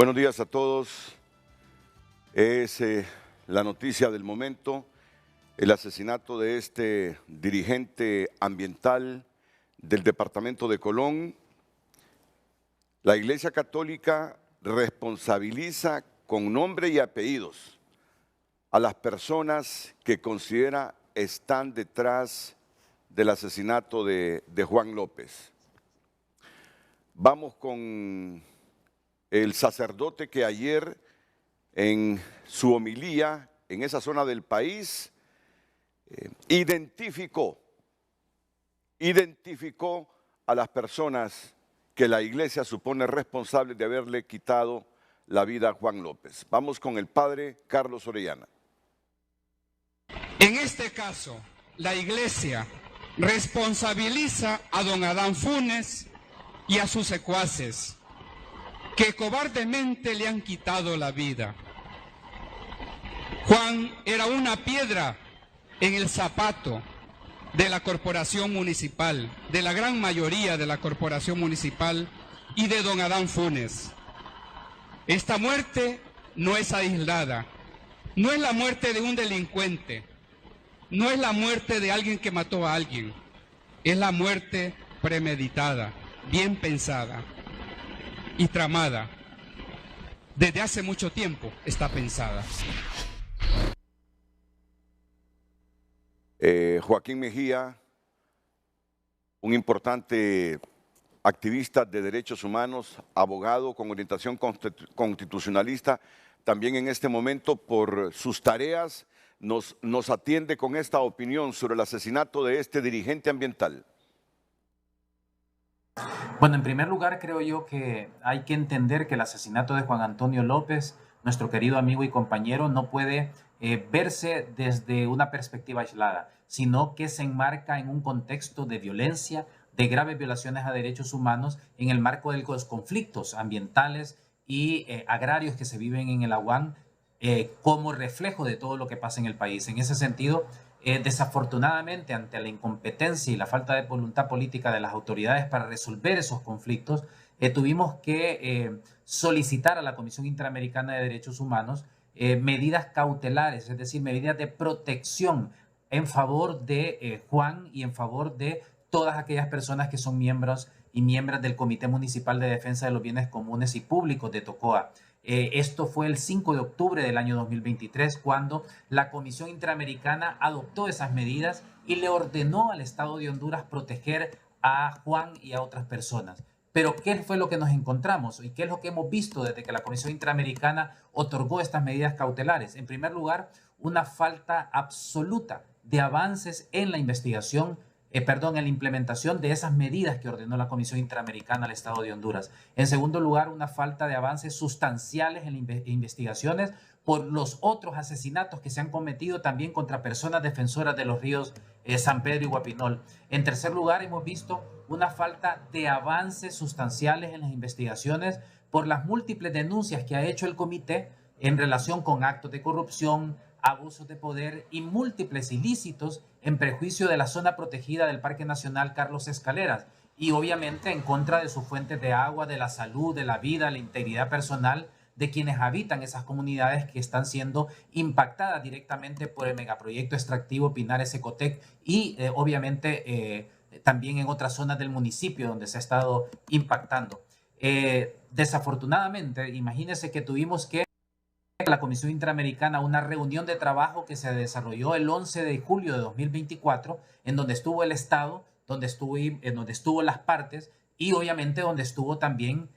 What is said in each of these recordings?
Buenos días a todos. Es la noticia del momento, el asesinato de este dirigente ambiental del departamento de Colón. La Iglesia Católica responsabiliza con nombre y apellidos a las personas que considera están detrás del asesinato de Juan López. Vamos con el sacerdote que ayer en su homilía en esa zona del país identificó a las personas que la Iglesia supone responsables de haberle quitado la vida a Juan López. Vamos con el padre Carlos Orellana. En este caso, la Iglesia responsabiliza a don Adán Funes y a sus secuaces, que cobardemente le han quitado la vida. Juan era una piedra en el zapato de la corporación municipal, de la gran mayoría de la corporación municipal y de don Adán Funes. Esta muerte no es aislada, no es la muerte de un delincuente, no es la muerte de alguien que mató a alguien, es la muerte premeditada, bien pensada y tramada. Desde hace mucho tiempo está pensada. Joaquín Mejía, un importante activista de derechos humanos, abogado con orientación constitucionalista, también en este momento por sus tareas nos atiende con esta opinión sobre el asesinato de este dirigente ambiental. Bueno, en primer lugar creo yo que hay que entender que el asesinato de Juan Antonio López, nuestro querido amigo y compañero, no puede verse desde una perspectiva aislada, sino que se enmarca en un contexto de violencia, de graves violaciones a derechos humanos en el marco de los conflictos ambientales y agrarios que se viven en el Aguán como reflejo de todo lo que pasa en el país. En ese sentido, desafortunadamente, ante la incompetencia y la falta de voluntad política de las autoridades para resolver esos conflictos, tuvimos que solicitar a la Comisión Interamericana de Derechos Humanos medidas cautelares, es decir, medidas de protección en favor de Juan y en favor de todas aquellas personas que son miembros y miembros del Comité Municipal de Defensa de los Bienes Comunes y Públicos de Tocoa. Esto fue el 5 de octubre del año 2023, cuando la Comisión Interamericana adoptó esas medidas y le ordenó al Estado de Honduras proteger a Juan y a otras personas. Pero ¿qué fue lo que nos encontramos y qué es lo que hemos visto desde que la Comisión Interamericana otorgó estas medidas cautelares? En primer lugar, una falta absoluta de avances en la investigación, en la implementación de esas medidas que ordenó la Comisión Interamericana al Estado de Honduras. En segundo lugar, una falta de avances sustanciales en investigaciones por los otros asesinatos que se han cometido también contra personas defensoras de los ríos San Pedro y Guapinol. En tercer lugar, hemos visto una falta de avances sustanciales en las investigaciones por las múltiples denuncias que ha hecho el comité en relación con actos de corrupción, abusos de poder y múltiples ilícitos en perjuicio de la zona protegida del Parque Nacional Carlos Escaleras y obviamente en contra de sus fuentes de agua, de la salud, de la vida, la integridad personal de quienes habitan esas comunidades que están siendo impactadas directamente por el megaproyecto extractivo Pinares Ecotec y obviamente también en otras zonas del municipio donde se ha estado impactando. Desafortunadamente, imagínense que tuvimos que la Comisión Interamericana una reunión de trabajo que se desarrolló el 11 de julio de 2024, en donde estuvo el Estado, donde estuvo las partes y obviamente donde estuvo también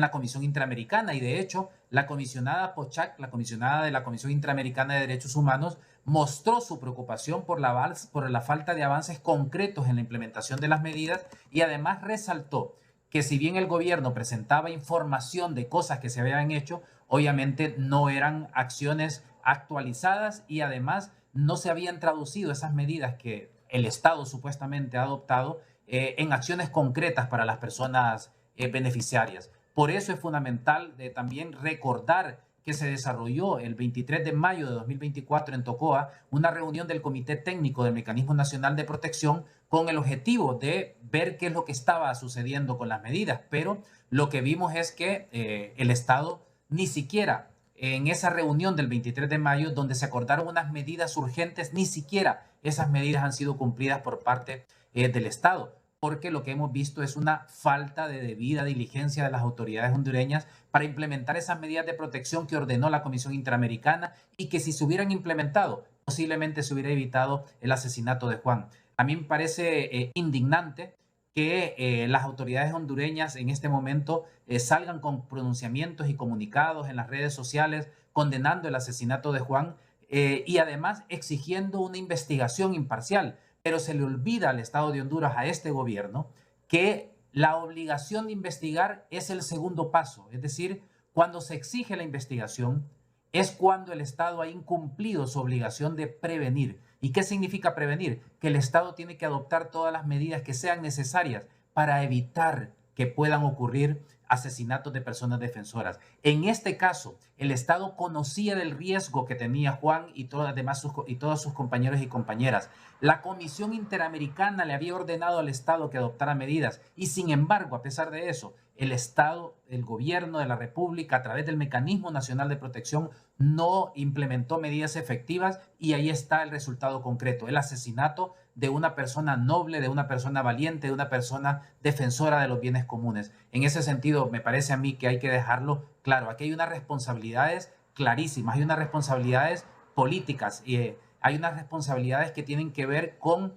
la Comisión Interamericana. Y de hecho, la comisionada Pochac, la comisionada de la Comisión Interamericana de Derechos Humanos, mostró su preocupación por la falta de avances concretos en la implementación de las medidas y además resaltó que si bien el gobierno presentaba información de cosas que se habían hecho, obviamente no eran acciones actualizadas y además no se habían traducido esas medidas que el Estado supuestamente ha adoptado en acciones concretas para las personas beneficiarias. Por eso es fundamental también recordar que se desarrolló el 23 de mayo de 2024 en Tocoa, una reunión del Comité Técnico del Mecanismo Nacional de Protección con el objetivo de ver qué es lo que estaba sucediendo con las medidas. Pero lo que vimos es que el Estado ni siquiera en esa reunión del 23 de mayo, donde se acordaron unas medidas urgentes, ni siquiera esas medidas han sido cumplidas por parte del Estado, porque lo que hemos visto es una falta de debida diligencia de las autoridades hondureñas para implementar esas medidas de protección que ordenó la Comisión Interamericana y que si se hubieran implementado, posiblemente se hubiera evitado el asesinato de Juan. A mí me parece indignante que las autoridades hondureñas en este momento salgan con pronunciamientos y comunicados en las redes sociales condenando el asesinato de Juan y además exigiendo una investigación imparcial. Pero se le olvida al Estado de Honduras, a este gobierno, que la obligación de investigar es el segundo paso. Es decir, cuando se exige la investigación es cuando el Estado ha incumplido su obligación de prevenir. ¿Y qué significa prevenir? Que el Estado tiene que adoptar todas las medidas que sean necesarias para evitar que puedan ocurrir asesinatos de personas defensoras. En este caso, el Estado conocía del riesgo que tenía Juan y todos sus compañeros y compañeras. La Comisión Interamericana le había ordenado al Estado que adoptara medidas y, sin embargo, a pesar de eso, el Estado, el gobierno de la República, a través del Mecanismo Nacional de Protección, no implementó medidas efectivas y ahí está el resultado concreto, el asesinato de una persona noble, de una persona valiente, de una persona defensora de los bienes comunes. En ese sentido, me parece a mí que hay que dejarlo claro. Aquí hay unas responsabilidades clarísimas, hay unas responsabilidades políticas y hay unas responsabilidades que tienen que ver con,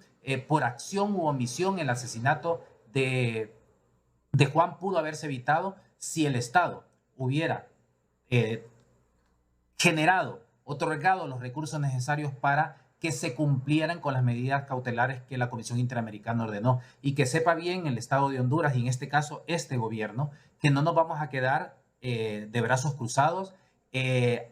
por acción u omisión, el asesinato de Juan pudo haberse evitado si el Estado hubiera generado, otorgado los recursos necesarios para que se cumplieran con las medidas cautelares que la Comisión Interamericana ordenó. Y que sepa bien el Estado de Honduras, y en este caso este gobierno, que no nos vamos a quedar de brazos cruzados.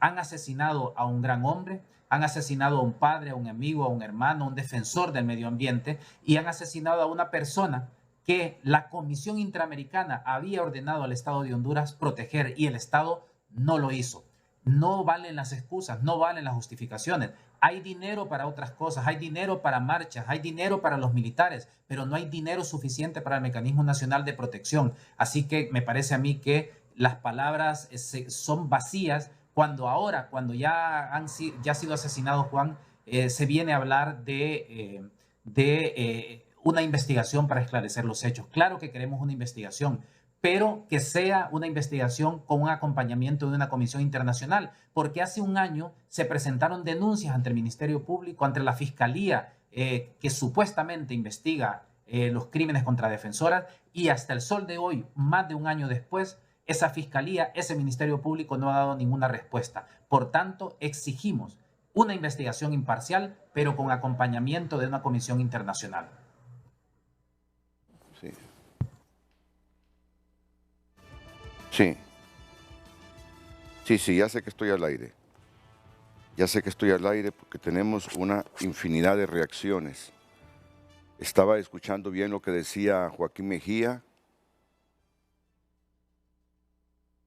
Han asesinado a un gran hombre, han asesinado a un padre, a un amigo, a un hermano, a un defensor del medio ambiente, y han asesinado a una persona que la Comisión Interamericana había ordenado al Estado de Honduras proteger y el Estado no lo hizo. No valen las excusas, no valen las justificaciones. Hay dinero para otras cosas, hay dinero para marchas, hay dinero para los militares, pero no hay dinero suficiente para el Mecanismo Nacional de Protección. Así que me parece a mí que las palabras son vacías cuando ahora, cuando ya ha sido asesinado Juan, se viene a hablar de una investigación para esclarecer los hechos. Claro que queremos una investigación, pero que sea una investigación con un acompañamiento de una comisión internacional, porque hace un año se presentaron denuncias ante el Ministerio Público, ante la Fiscalía, que supuestamente investiga los crímenes contra defensoras, y hasta el sol de hoy, más de un año después, esa Fiscalía, ese Ministerio Público no ha dado ninguna respuesta. Por tanto, exigimos una investigación imparcial, pero con acompañamiento de una comisión internacional. Sí. Sí, ya sé que estoy al aire. Ya sé que estoy al aire porque tenemos una infinidad de reacciones. Estaba escuchando bien lo que decía Joaquín Mejía,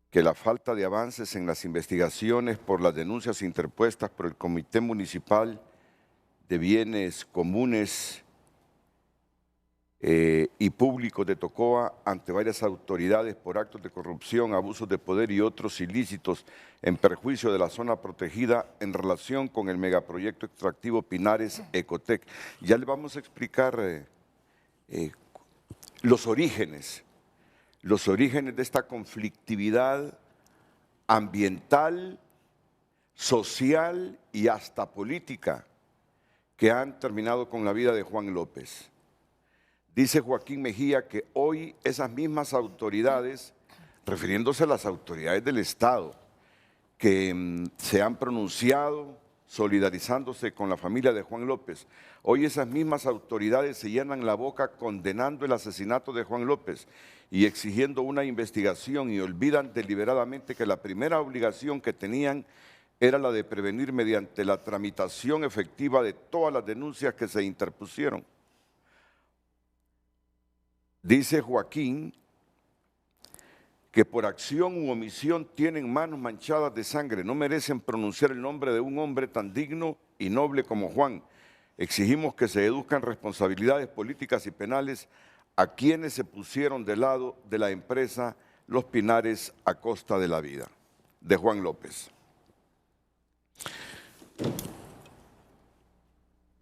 que la falta de avances en las investigaciones por las denuncias interpuestas por el Comité Municipal de Bienes Comunes y Públicos de Tocoa ante varias autoridades por actos de corrupción, abusos de poder y otros ilícitos en perjuicio de la zona protegida en relación con el megaproyecto extractivo Pinares Ecotec. Ya le vamos a explicar los orígenes de esta conflictividad ambiental, social y hasta política que han terminado con la vida de Juan López. Dice Joaquín Mejía que hoy esas mismas autoridades, refiriéndose a las autoridades del Estado, que se han pronunciado solidarizándose con la familia de Juan López, hoy esas mismas autoridades se llenan la boca condenando el asesinato de Juan López y exigiendo una investigación y olvidan deliberadamente que la primera obligación que tenían era la de prevenir mediante la tramitación efectiva de todas las denuncias que se interpusieron. Dice Joaquín que por acción u omisión tienen manos manchadas de sangre, no merecen pronunciar el nombre de un hombre tan digno y noble como Juan. Exigimos que se deduzcan responsabilidades políticas y penales a quienes se pusieron del lado de la empresa Los Pinares a costa de la vida. De Juan López.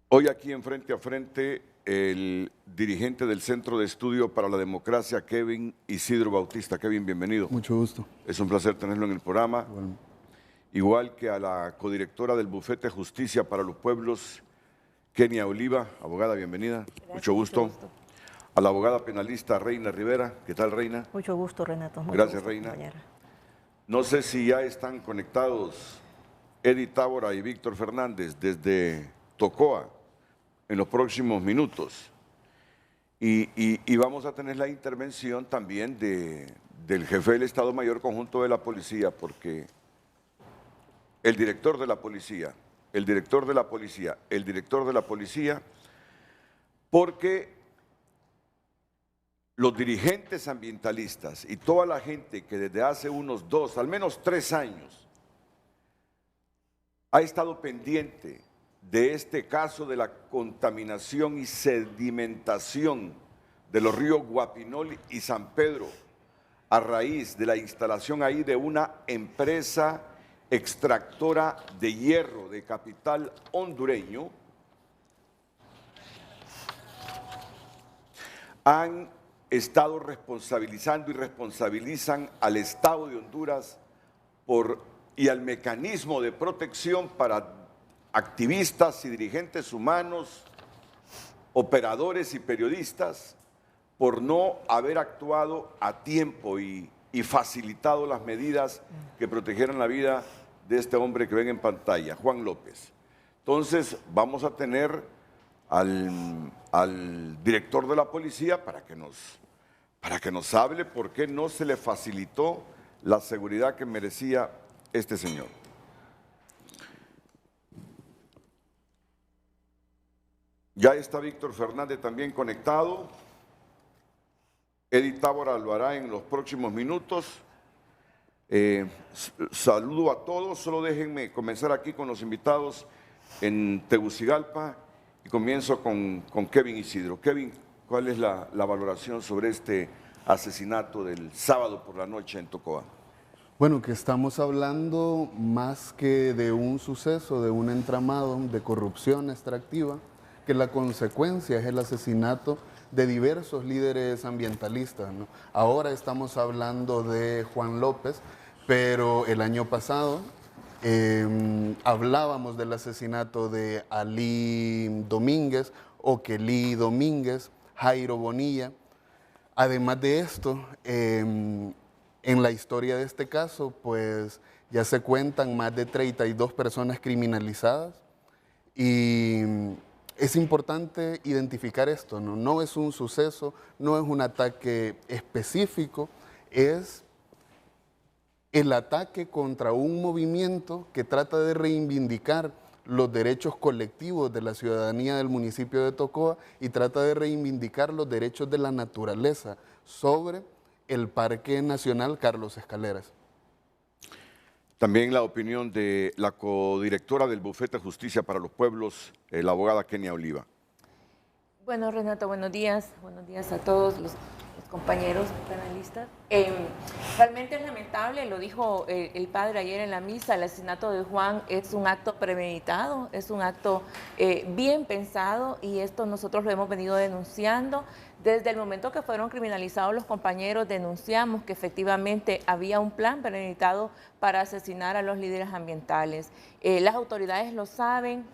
Hoy aquí en Frente a Frente, el dirigente del Centro de Estudio para la Democracia, Kevin Isidro Bautista. Kevin, bienvenido. Mucho gusto. Es un placer tenerlo en el programa. Bueno. Igual que a la codirectora del Bufete de Justicia para los Pueblos, Kenia Oliva. Abogada, bienvenida. Gracias, mucho gusto. A la abogada penalista Reina Rivera. ¿Qué tal, Reina? Mucho gusto, Renato. Gracias, Reina. Compañera. No sé si ya están conectados Edith Tábora y Víctor Fernández desde Tocoa en los próximos minutos. Y vamos a tener la intervención también del jefe del Estado Mayor Conjunto de la Policía, porque el director de la policía, porque los dirigentes ambientalistas y toda la gente que desde hace unos 2, al menos 3 años, ha estado pendiente de este caso de la contaminación y sedimentación de los ríos Guapinol y San Pedro, a raíz de la instalación ahí de una empresa extractora de hierro de capital hondureño, han estado responsabilizando y responsabilizan al Estado de Honduras y al mecanismo de protección para activistas y dirigentes humanos, operadores y periodistas, por no haber actuado a tiempo y facilitado las medidas que protegieran la vida de este hombre que ven en pantalla, Juan López. Entonces vamos a tener al director de la policía para que nos hable por qué no se le facilitó la seguridad que merecía este señor. Ya está Víctor Fernández también conectado. Edith Tábora lo hará en los próximos minutos. Saludo a todos, solo déjenme comenzar aquí con los invitados en Tegucigalpa y comienzo con Kevin Isidro. Kevin, ¿cuál es la valoración sobre este asesinato del sábado por la noche en Tocoa? Bueno, que estamos hablando más que de un suceso, de un entramado de corrupción extractiva, que la consecuencia es el asesinato de diversos líderes ambientalistas, ¿no? Ahora estamos hablando de Juan López, pero el año pasado hablábamos del asesinato de Ali Domínguez, Oquelí Domínguez, Jairo Bonilla. Además de esto, en la historia de este caso, pues ya se cuentan más de 32 personas criminalizadas y es importante identificar esto, ¿no? No es un suceso, no es un ataque específico, es el ataque contra un movimiento que trata de reivindicar los derechos colectivos de la ciudadanía del municipio de Tocoa y trata de reivindicar los derechos de la naturaleza sobre el Parque Nacional Carlos Escaleras. También la opinión de la codirectora del Bufete de Justicia para los Pueblos, la abogada Kenia Oliva. Bueno, Renato, buenos días a todos los compañeros panelistas. Realmente es lamentable, lo dijo el padre ayer en la misa, el asesinato de Juan es un acto premeditado, es un acto bien pensado y esto nosotros lo hemos venido denunciando. Desde el momento que fueron criminalizados los compañeros, denunciamos que efectivamente había un plan premeditado para asesinar a los líderes ambientales. Las autoridades lo saben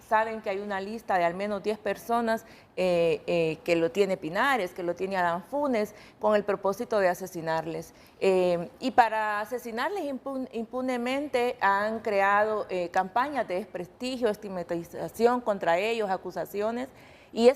que hay una lista de al menos 10 personas que lo tiene Pinares, que lo tiene Adán Funes, con el propósito de asesinarles. Y para asesinarles impunemente han creado campañas de desprestigio, estigmatización contra ellos, acusaciones. Y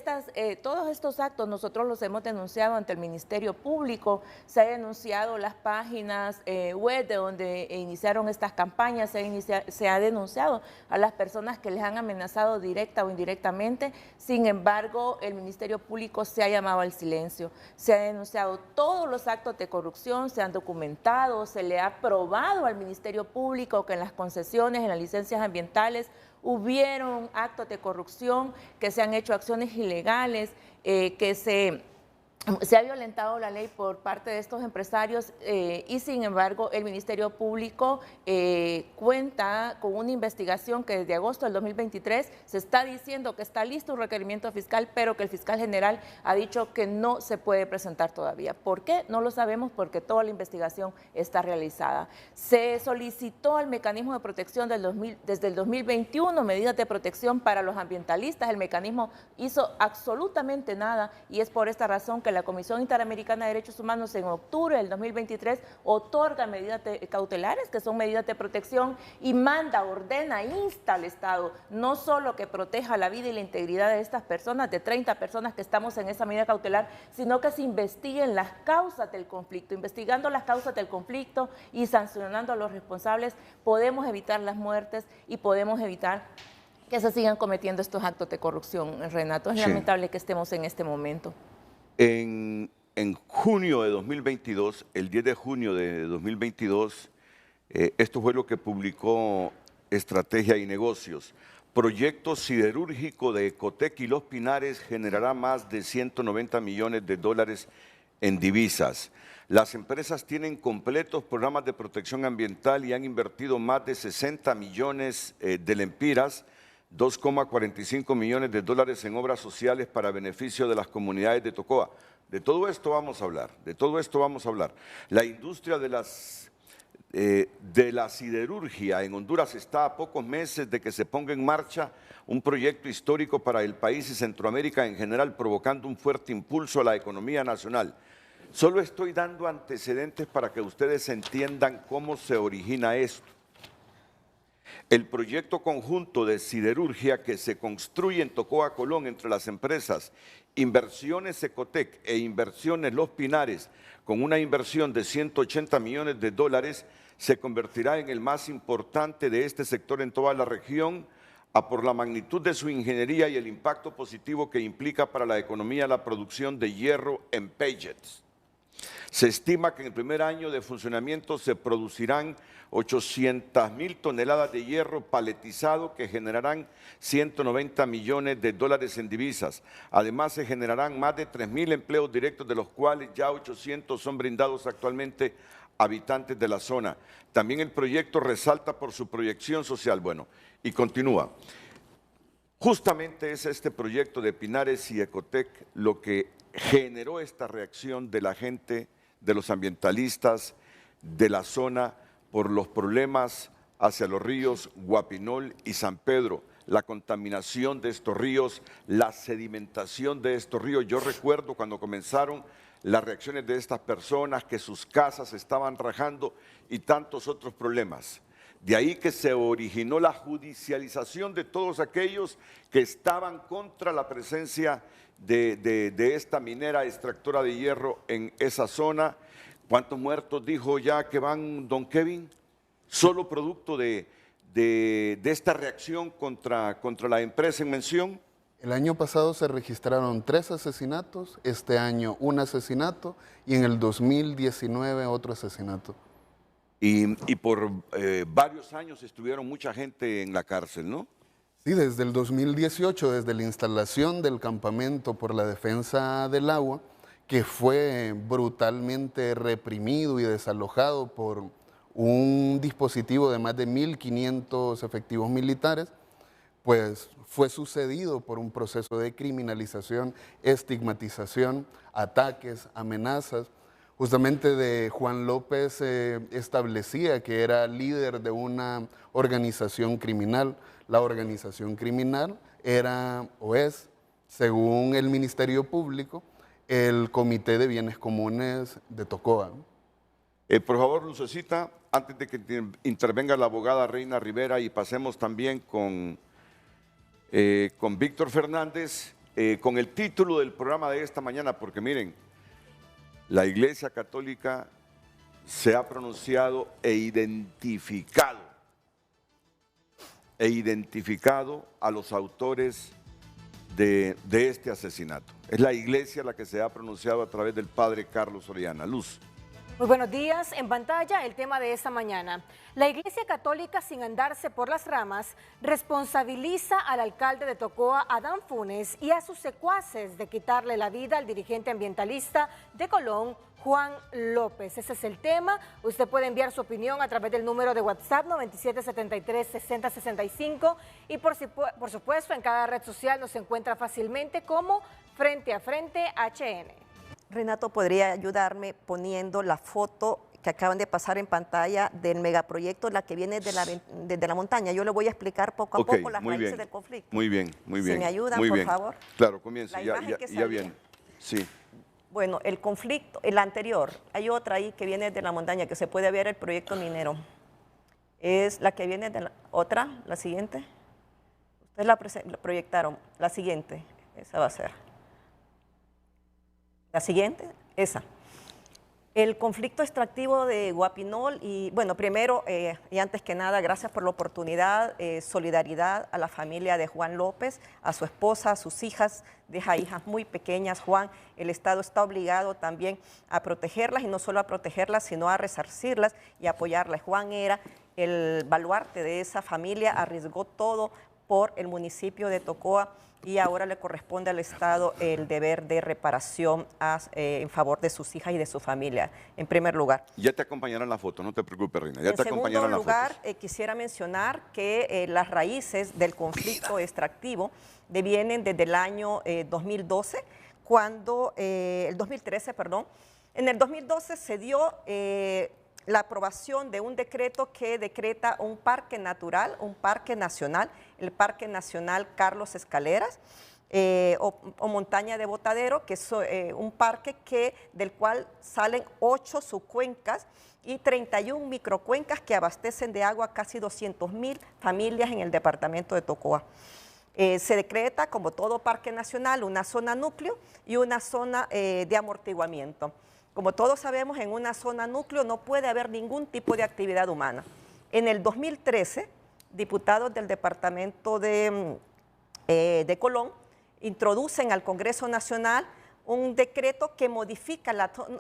todos estos actos nosotros los hemos denunciado ante el Ministerio Público, se han denunciado las páginas web de donde iniciaron estas campañas, se ha denunciado a las personas que les han amenazado directa o indirectamente. Sin embargo, el Ministerio Público se ha llamado al silencio, se han denunciado todos los actos de corrupción, se han documentado, se le ha probado al Ministerio Público que en las concesiones, en las licencias ambientales, hubieron actos de corrupción, que se han hecho acciones ilegales, que se ha violentado la ley por parte de estos empresarios y sin embargo el Ministerio Público cuenta con una investigación que desde agosto del 2023 se está diciendo que está listo un requerimiento fiscal, pero que el fiscal general ha dicho que no se puede presentar todavía. ¿Por qué? No lo sabemos, porque toda la investigación está realizada. Se solicitó al mecanismo de protección desde el 2021 medidas de protección para los ambientalistas. El mecanismo hizo absolutamente nada y es por esta razón que la Comisión Interamericana de Derechos Humanos en octubre del 2023 otorga medidas cautelares, que son medidas de protección, y ordena, insta al Estado no solo que proteja la vida y la integridad de estas personas, de 30 personas que estamos en esa medida cautelar, sino que se investiguen las causas del conflicto. Investigando las causas del conflicto y sancionando a los responsables, podemos evitar las muertes y podemos evitar que se sigan cometiendo estos actos de corrupción. Renato, es lamentable que estemos en este momento. En junio de 2022, el 10 de junio de 2022, esto fue lo que publicó Estrategia y Negocios. Proyecto siderúrgico de Ecotec y Los Pinares generará más de 190 millones de dólares en divisas. Las empresas tienen completos programas de protección ambiental y han invertido más de 60 millones de lempiras, 2,45 millones de dólares en obras sociales para beneficio de las comunidades de Tocoa. De todo esto vamos a hablar, de todo esto vamos a hablar. La industria de la siderurgia en Honduras está a pocos meses de que se ponga en marcha un proyecto histórico para el país y Centroamérica en general, provocando un fuerte impulso a la economía nacional. Solo estoy dando antecedentes para que ustedes entiendan cómo se origina esto. El proyecto conjunto de siderurgia que se construye en Tocoa, Colón, entre las empresas Inversiones Ecotec e Inversiones Los Pinares, con una inversión de 180 millones de dólares, se convertirá en el más importante de este sector en toda la región, por la magnitud de su ingeniería y el impacto positivo que implica para la economía la producción de hierro en pellets. Se estima que en el primer año de funcionamiento se producirán 800,000 toneladas de hierro paletizado que generarán 190 millones de dólares en divisas. Además, se generarán más de 3,000 empleos directos, de los cuales ya 800 son brindados actualmente a habitantes de la zona. También el proyecto resalta por su proyección social. Bueno, y continúa. Justamente es este proyecto de Pinares y Ecotec lo que generó esta reacción de la gente, de los ambientalistas de la zona, por los problemas hacia los ríos Guapinol y San Pedro, la contaminación de estos ríos, la sedimentación de estos ríos. Yo recuerdo cuando comenzaron las reacciones de estas personas, que sus casas estaban rajando y tantos otros problemas. De ahí que se originó la judicialización de todos aquellos que estaban contra la presencia de esta minera extractora de hierro en esa zona. ¿Cuántos muertos dijo ya que van, don Kevin? Solo producto de esta reacción contra la empresa en mención. El año pasado se registraron 3 asesinatos, este año un asesinato y en el 2019 otro asesinato. Y por varios años estuvieron mucha gente en la cárcel, ¿no? Sí, desde el 2018, desde la instalación del campamento por la defensa del agua, que fue brutalmente reprimido y desalojado por un dispositivo de más de 1.500 efectivos militares, pues fue sucedido por un proceso de criminalización, estigmatización, ataques, amenazas. Justamente de Juan López establecía que era líder de una organización criminal. La organización criminal era o es, según el Ministerio Público, el Comité de Bienes Comunes de Tocoa. Por favor, Lucecita, antes de que intervenga la abogada Reina Rivera y pasemos también con Víctor Fernández, con el título del programa de esta mañana, porque miren, la Iglesia Católica se ha pronunciado e identificado a los autores de este asesinato. Es la Iglesia la que se ha pronunciado a través del padre Carlos Orellana. Luz. Muy buenos días. En pantalla el tema de esta mañana. La Iglesia Católica, sin andarse por las ramas, responsabiliza al alcalde de Tocoa, Adán Funes, y a sus secuaces de quitarle la vida al dirigente ambientalista de Colón, Juan López. Ese es el tema. Usted puede enviar su opinión a través del número de WhatsApp 9773-6065 y por supuesto en cada red social nos encuentra fácilmente como Frente a Frente HN. Renato, ¿podría ayudarme poniendo la foto que acaban de pasar en pantalla del megaproyecto, la que viene desde la montaña? Yo le voy a explicar poco a poco las raíces del conflicto. Muy bien, muy bien. Si me ayudan, por favor. Claro, comienza. Ya bien. Sí. Bueno, el conflicto, el anterior, hay otra ahí que viene de la montaña, que se puede ver el proyecto minero. Es la que viene de la otra, la siguiente. Ustedes la proyectaron, la siguiente, esa va a ser. La siguiente, esa. El conflicto extractivo de Guapinol y, bueno, primero y antes que nada, gracias por la oportunidad, solidaridad a la familia de Juan López, a su esposa, a sus hijas, deja hijas muy pequeñas. Juan, el Estado está obligado también a protegerlas y no solo a protegerlas, sino a resarcirlas y apoyarlas. Juan era el baluarte de esa familia, arriesgó todo por el municipio de Tocoa y ahora le corresponde al Estado el deber de reparación en favor de sus hijas y de su familia, en primer lugar. Ya te acompañarán la foto, no te preocupes, Reina. Ya en te acompañarán la foto. segundo lugar, quisiera mencionar que las raíces del conflicto extractivo vienen desde el año 2012, cuando, el 2013, perdón. En el 2012 se dio la aprobación de un decreto que decreta un parque natural, un parque nacional, el Parque Nacional Carlos Escaleras, o Montaña de Botadero, que es un parque del cual salen 8 subcuencas y 31 microcuencas que abastecen de agua a casi 200.000 familias en el departamento de Tocoa. Se decreta, como todo parque nacional, una zona núcleo y una zona de amortiguamiento. Como todos sabemos, en una zona núcleo no puede haber ningún tipo de actividad humana. En el 2013, diputados del departamento de Colón introducen al Congreso Nacional un decreto que modifica,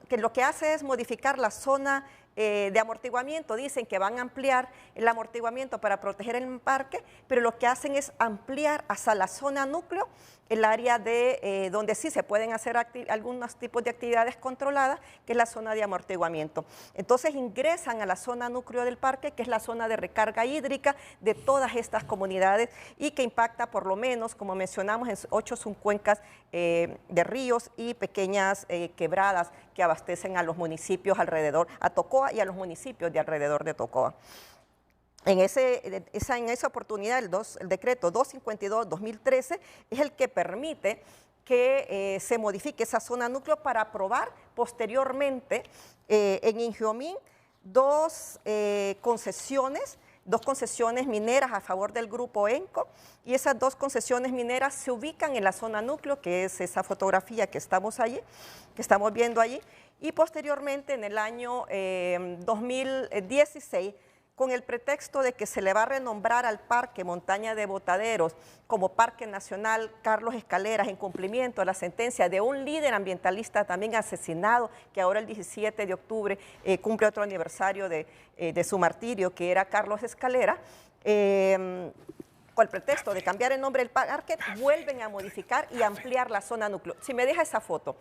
que lo que hace es modificar la zona de amortiguamiento. Dicen que van a ampliar el amortiguamiento para proteger el parque, pero lo que hacen es ampliar hasta la zona núcleo, el área donde sí se pueden hacer algunos tipos de actividades controladas, que es la zona de amortiguamiento. Entonces ingresan a la zona núcleo del parque, que es la zona de recarga hídrica de todas estas comunidades y que impacta por lo menos, como mencionamos, en 8 subcuencas de ríos y pequeñas quebradas que abastecen a los municipios alrededor, a Tocoa y a los municipios de alrededor de Tocoa. En esa oportunidad, el decreto 252-2013 es el que permite que se modifique esa zona núcleo para aprobar posteriormente en Injiomín dos concesiones mineras a favor del grupo ENCO, y esas 2 concesiones mineras se ubican en la zona núcleo, que es esa fotografía que estamos viendo allí, y posteriormente en el año 2016, con el pretexto de que se le va a renombrar al Parque Montaña de Botaderos como Parque Nacional Carlos Escaleras, en cumplimiento a la sentencia de un líder ambientalista también asesinado, que ahora el 17 de octubre cumple otro aniversario de su martirio, que era Carlos Escalera. Con el pretexto de cambiar el nombre del parque, vuelven a modificar y ampliar la zona núcleo. Si me deja esa foto,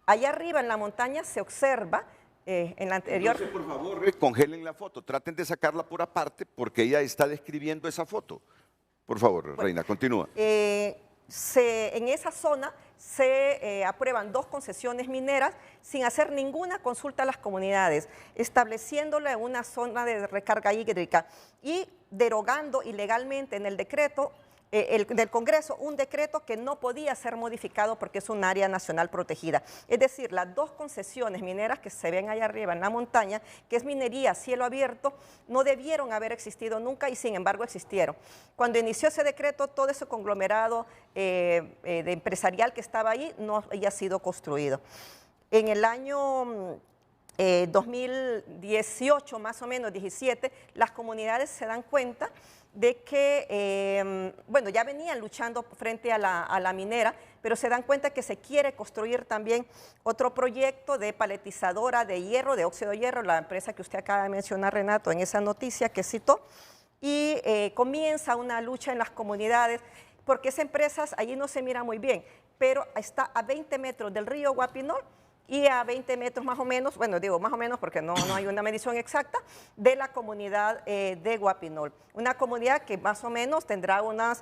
allá arriba en la montaña se observa en la anterior. Entonces, por favor, congelen la foto, traten de sacarla por aparte porque ella está describiendo esa foto. Por favor, bueno, Reina, continúa. En esa zona se aprueban 2 concesiones mineras sin hacer ninguna consulta a las comunidades, estableciéndole una zona de recarga hídrica y derogando ilegalmente en el decreto del Congreso un decreto que no podía ser modificado porque es un área nacional protegida. Es decir, las dos concesiones mineras que se ven allá arriba en la montaña, que es minería a cielo abierto, no debieron haber existido nunca y sin embargo existieron. Cuando inició ese decreto, todo ese conglomerado de empresarial que estaba ahí no había sido construido. En el año 2018, más o menos, 17, las comunidades se dan cuenta de que, bueno, ya venían luchando frente a la minera, pero se dan cuenta que se quiere construir también otro proyecto de paletizadora de hierro, de óxido de hierro, la empresa que usted acaba de mencionar, Renato, en esa noticia que citó, y comienza una lucha en las comunidades, porque esa empresa allí no se mira muy bien, pero está a 20 metros del río Guapinol, y a 20 metros más o menos, bueno, digo más o menos porque no hay una medición exacta, de la comunidad de Guapinol. Una comunidad que más o menos tendrá unas,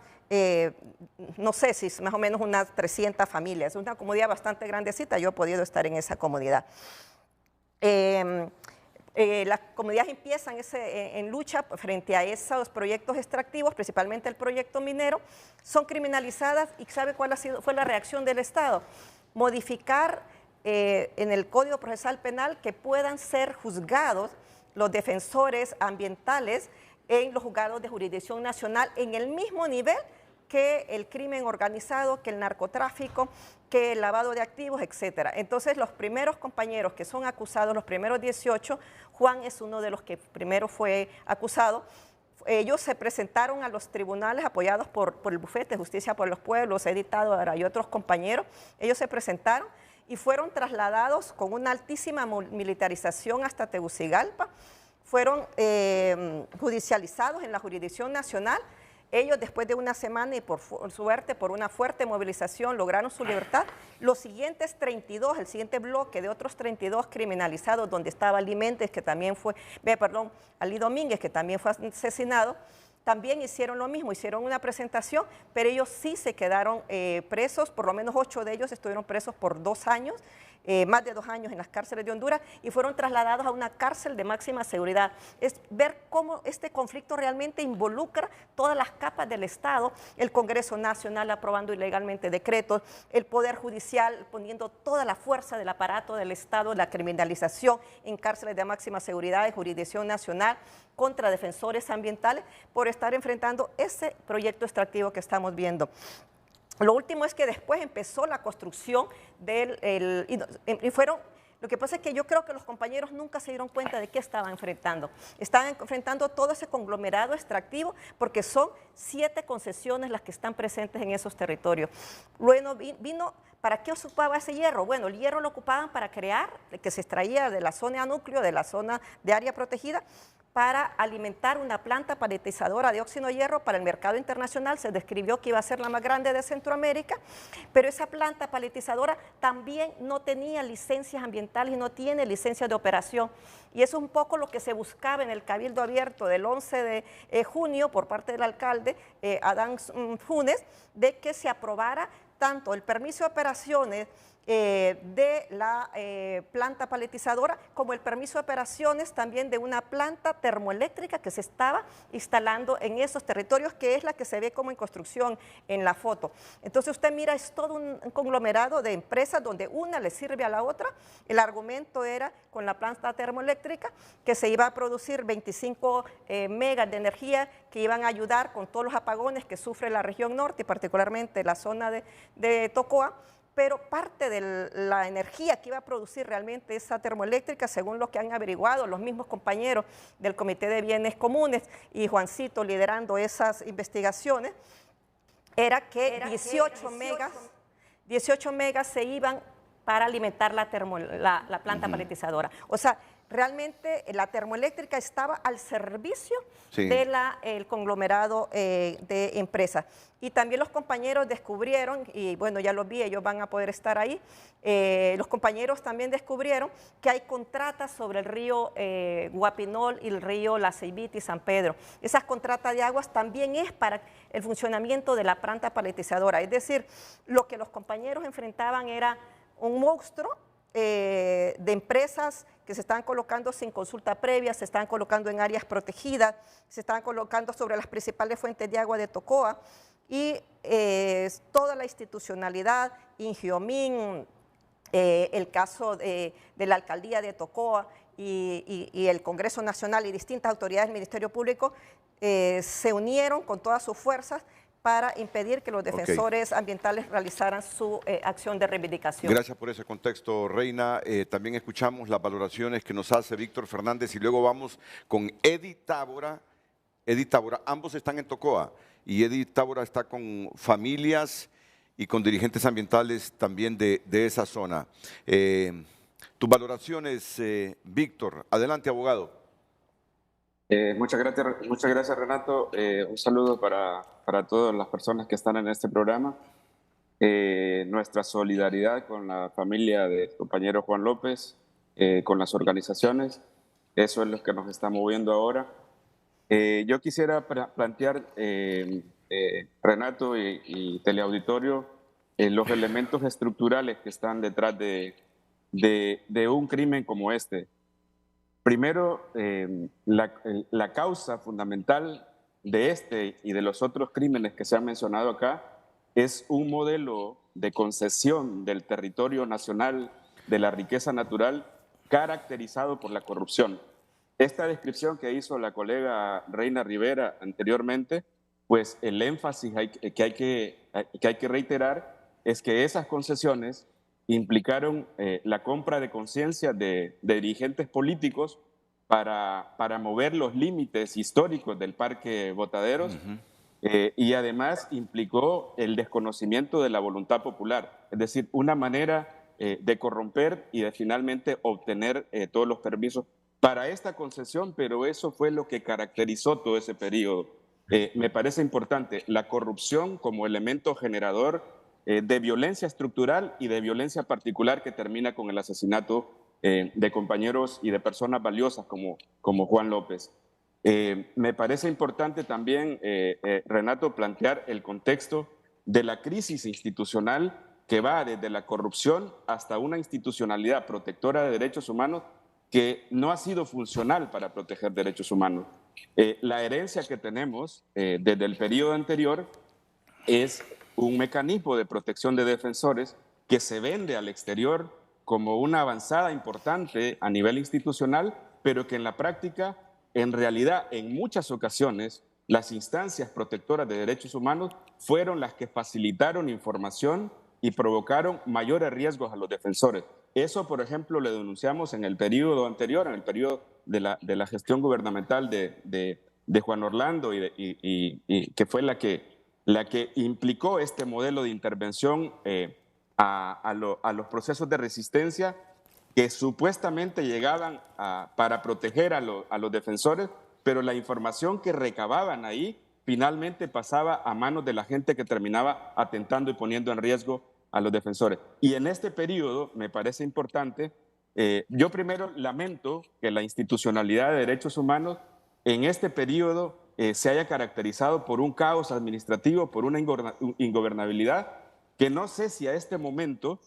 no sé si más o menos unas 300 familias. Es una comunidad bastante grandecita, yo he podido estar en esa comunidad. Las comunidades empiezan en lucha frente a esos proyectos extractivos, principalmente el proyecto minero, son criminalizadas y ¿sabe cuál fue la reacción del Estado? Modificar en el Código Procesal Penal que puedan ser juzgados los defensores ambientales en los juzgados de jurisdicción nacional en el mismo nivel que el crimen organizado, que el narcotráfico, que el lavado de activos, etcétera. Entonces, los primeros compañeros que son acusados, los primeros 18, Juan es uno de los que primero fue acusado. Ellos se presentaron a los tribunales apoyados por el Bufete de Justicia por los Pueblos, editado ahora, y otros compañeros. Ellos se presentaron y fueron trasladados con una altísima militarización hasta Tegucigalpa, fueron judicializados en la jurisdicción nacional. Ellos después de una semana y por suerte, por una fuerte movilización, lograron su libertad. Los siguientes 32, el siguiente bloque de otros 32 criminalizados, donde estaba Ali Méndez, que también fue, Ali Domínguez, que también fue asesinado, también hicieron lo mismo, hicieron una presentación, pero ellos sí se quedaron presos, por lo menos 8 de ellos estuvieron presos por 2 años, más de 2 años en las cárceles de Honduras y fueron trasladados a una cárcel de máxima seguridad. Es ver cómo este conflicto realmente involucra todas las capas del Estado, el Congreso Nacional aprobando ilegalmente decretos, el Poder Judicial poniendo toda la fuerza del aparato del Estado, la criminalización en cárceles de máxima seguridad de jurisdicción nacional contra defensores ambientales por estar enfrentando ese proyecto extractivo que estamos viendo. Lo último es que después empezó la construcción lo que pasa es que yo creo que los compañeros nunca se dieron cuenta de qué estaban enfrentando. Estaban enfrentando todo ese conglomerado extractivo porque son 7 concesiones las que están presentes en esos territorios. Luego ¿para qué ocupaba ese hierro? Bueno, el hierro lo ocupaban para crear, que se extraía de la zona núcleo, de la zona de área protegida, para alimentar una planta paletizadora de óxido de hierro para el mercado internacional. Se describió que iba a ser la más grande de Centroamérica, pero esa planta paletizadora también no tenía licencias ambientales y no tiene licencia de operación. Y eso es un poco lo que se buscaba en el Cabildo Abierto del 11 de junio por parte del alcalde Adán Funes, de que se aprobara tanto el permiso de operaciones de la planta paletizadora como el permiso de operaciones también de una planta termoeléctrica que se estaba instalando en esos territorios, que es la que se ve como en construcción en la foto. Entonces usted mira, es todo un conglomerado de empresas donde una le sirve a la otra. El argumento era con la planta termoeléctrica que se iba a producir 25 megas de energía que iban a ayudar con todos los apagones que sufre la región norte y particularmente la zona de Tocoa. Pero parte de la energía que iba a producir realmente esa termoeléctrica, según lo que han averiguado los mismos compañeros del Comité de Bienes Comunes y Juancito liderando esas investigaciones, era que 18 megas se iban para alimentar la planta paletizadora. O sea, realmente la termoeléctrica estaba al servicio del conglomerado de empresas. Y también los compañeros descubrieron, y bueno, ya los vi, ellos van a poder estar ahí, los compañeros también descubrieron que hay contratas sobre el río Guapinol y el río La Ceibita y San Pedro. Esas contratas de aguas también es para el funcionamiento de la planta paletizadora. Es decir, lo que los compañeros enfrentaban era un monstruo de empresas que se están colocando sin consulta previa, se están colocando en áreas protegidas, se están colocando sobre las principales fuentes de agua de Tocoa y toda la institucionalidad, Ingiomín, el caso de la alcaldía de Tocoa y el Congreso Nacional y distintas autoridades del Ministerio Público se unieron con todas sus fuerzas para impedir que los defensores ambientales realizaran su acción de reivindicación. Gracias por ese contexto, Reina. También escuchamos las valoraciones que nos hace Víctor Fernández y luego vamos con Edith Tábora. Edith Tábora, ambos están en Tocoa y Edith Tábora está con familias y con dirigentes ambientales también de esa zona. Tus valoraciones, Víctor. Adelante, abogado. Muchas gracias Renato. Un saludo para todas las personas que están en este programa. Nuestra solidaridad con la familia del compañero Juan López, con las organizaciones, eso es lo que nos está moviendo ahora. Yo quisiera plantear, Renato y teleauditorio, los elementos estructurales que están detrás de un crimen como este. Primero, la causa fundamental de este y de los otros crímenes que se han mencionado acá es un modelo de concesión del territorio nacional de la riqueza natural caracterizado por la corrupción. Esta descripción que hizo la colega Reina Rivera anteriormente, pues el énfasis que hay que reiterar es que esas concesiones implicaron la compra de conciencia de dirigentes políticos para mover los límites históricos del Parque Botaderos, y además implicó el desconocimiento de la voluntad popular, es decir, una manera de corromper y de finalmente obtener todos los permisos para esta concesión, pero eso fue lo que caracterizó todo ese periodo. Me parece importante la corrupción como elemento generador de violencia estructural y de violencia particular que termina con el asesinato de compañeros y de personas valiosas como Juan López. Me parece importante también, Renato, plantear el contexto de la crisis institucional que va desde la corrupción hasta una institucionalidad protectora de derechos humanos que no ha sido funcional para proteger derechos humanos. La herencia que tenemos desde el periodo anterior es un mecanismo de protección de defensores que se vende al exterior como una avanzada importante a nivel institucional, pero que en la práctica, en realidad, en muchas ocasiones, las instancias protectoras de derechos humanos fueron las que facilitaron información y provocaron mayores riesgos a los defensores. Eso, por ejemplo, lo denunciamos en el periodo anterior, en el periodo de la gestión gubernamental de Juan Orlando, y que fue la que implicó este modelo de intervención a los procesos de resistencia que supuestamente llegaban para proteger a los defensores, pero la información que recababan ahí finalmente pasaba a manos de la gente que terminaba atentando y poniendo en riesgo a los defensores. Y en este periodo me parece importante, yo primero lamento que la institucionalidad de derechos humanos en este periodo se haya caracterizado por un caos administrativo, por una ingobernabilidad, que no sé si a este momento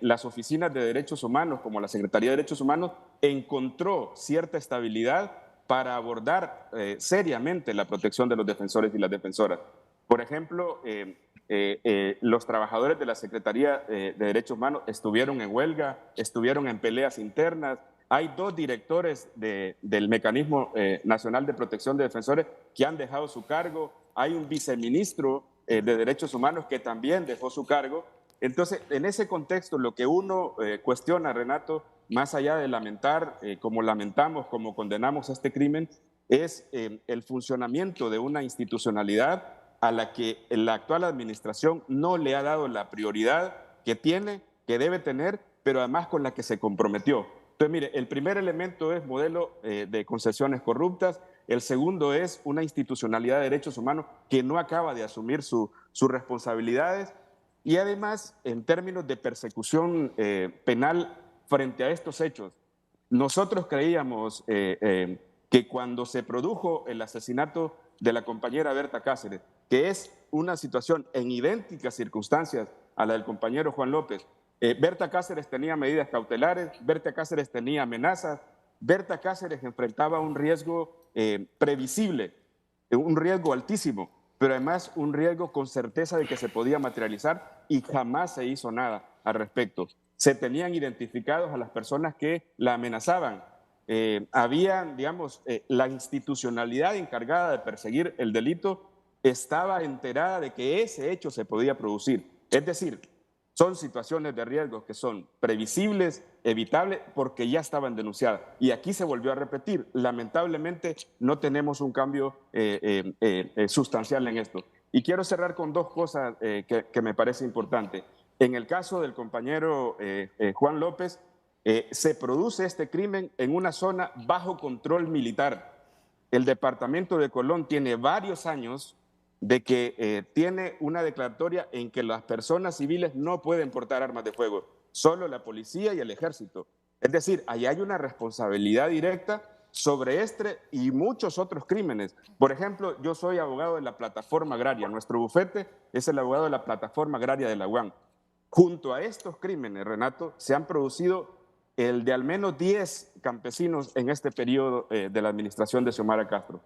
las oficinas de derechos humanos, como la Secretaría de Derechos Humanos, encontró cierta estabilidad para abordar seriamente la protección de los defensores y las defensoras. Por ejemplo, los trabajadores de la Secretaría de Derechos Humanos estuvieron en huelga, estuvieron en peleas internas. Hay 2 directores del Mecanismo Nacional de Protección de Defensores que han dejado su cargo. Hay un viceministro de Derechos Humanos que también dejó su cargo. Entonces, en ese contexto, lo que uno cuestiona, Renato, más allá de lamentar, como lamentamos, como condenamos este crimen, es el funcionamiento de una institucionalidad a la que la actual administración no le ha dado la prioridad que tiene, que debe tener, pero además con la que se comprometió. Entonces, mire, el primer elemento es modelo de concesiones corruptas, el segundo es una institucionalidad de derechos humanos que no acaba de asumir sus responsabilidades, y además, en términos de persecución penal frente a estos hechos, nosotros creíamos que cuando se produjo el asesinato de la compañera Berta Cáceres, que es una situación en idénticas circunstancias a la del compañero Juan López, Berta Cáceres tenía medidas cautelares, Berta Cáceres tenía amenazas, Berta Cáceres enfrentaba un riesgo previsible, un riesgo altísimo. pero además un riesgo con certeza de que se podía materializar y jamás se hizo nada al respecto. Se tenían identificados a las personas que la amenazaban. Habían, digamos, la institucionalidad encargada de perseguir el delito estaba enterada de que ese hecho se podía producir. Es decir, son situaciones de riesgo que son previsibles, evitables, porque ya estaban denunciadas. Y aquí se volvió a repetir. Lamentablemente no tenemos un cambio sustancial en esto. Y quiero cerrar con dos cosas que me parece importante. En el caso del compañero Juan López, se produce este crimen en una zona bajo control militar. El departamento de Colón tiene varios años de que tiene una declaratoria en que las personas civiles no pueden portar armas de fuego, solo la policía y el ejército. Es decir, ahí hay una responsabilidad directa sobre este y muchos otros crímenes. Por ejemplo, yo soy abogado de la Plataforma Agraria. Nuestro bufete es el abogado de la Plataforma Agraria de la UAM. Junto a estos crímenes, Renato, se han producido el de al menos 10 campesinos en este periodo de la administración de Xiomara Castro.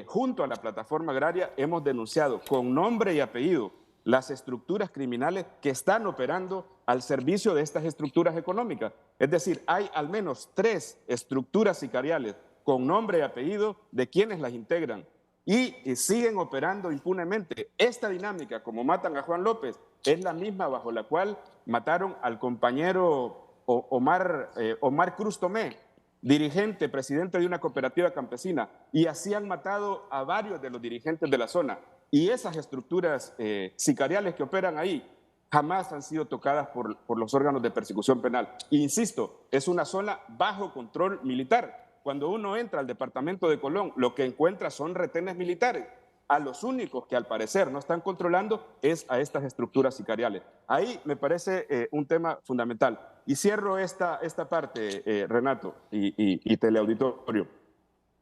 Junto a la Plataforma Agraria hemos denunciado con nombre y apellido las estructuras criminales que están operando al servicio de estas estructuras económicas. Es decir, hay al menos 3 estructuras sicariales con nombre y apellido de quienes las integran y siguen operando impunemente. Esta dinámica, como matan a Juan López, es la misma bajo la cual mataron al compañero Omar Cruz Tomé, dirigente, presidente de una cooperativa campesina, y así han matado a varios de los dirigentes de la zona. Y esas estructuras sicariales que operan ahí jamás han sido tocadas por los órganos de persecución penal. E insisto, es una zona bajo control militar. Cuando uno entra al departamento de Colón, lo que encuentra son retenes militares. A los únicos que al parecer no están controlando es a estas estructuras sicariales. Ahí me parece un tema fundamental. Y cierro esta parte, Renato y teleauditorio.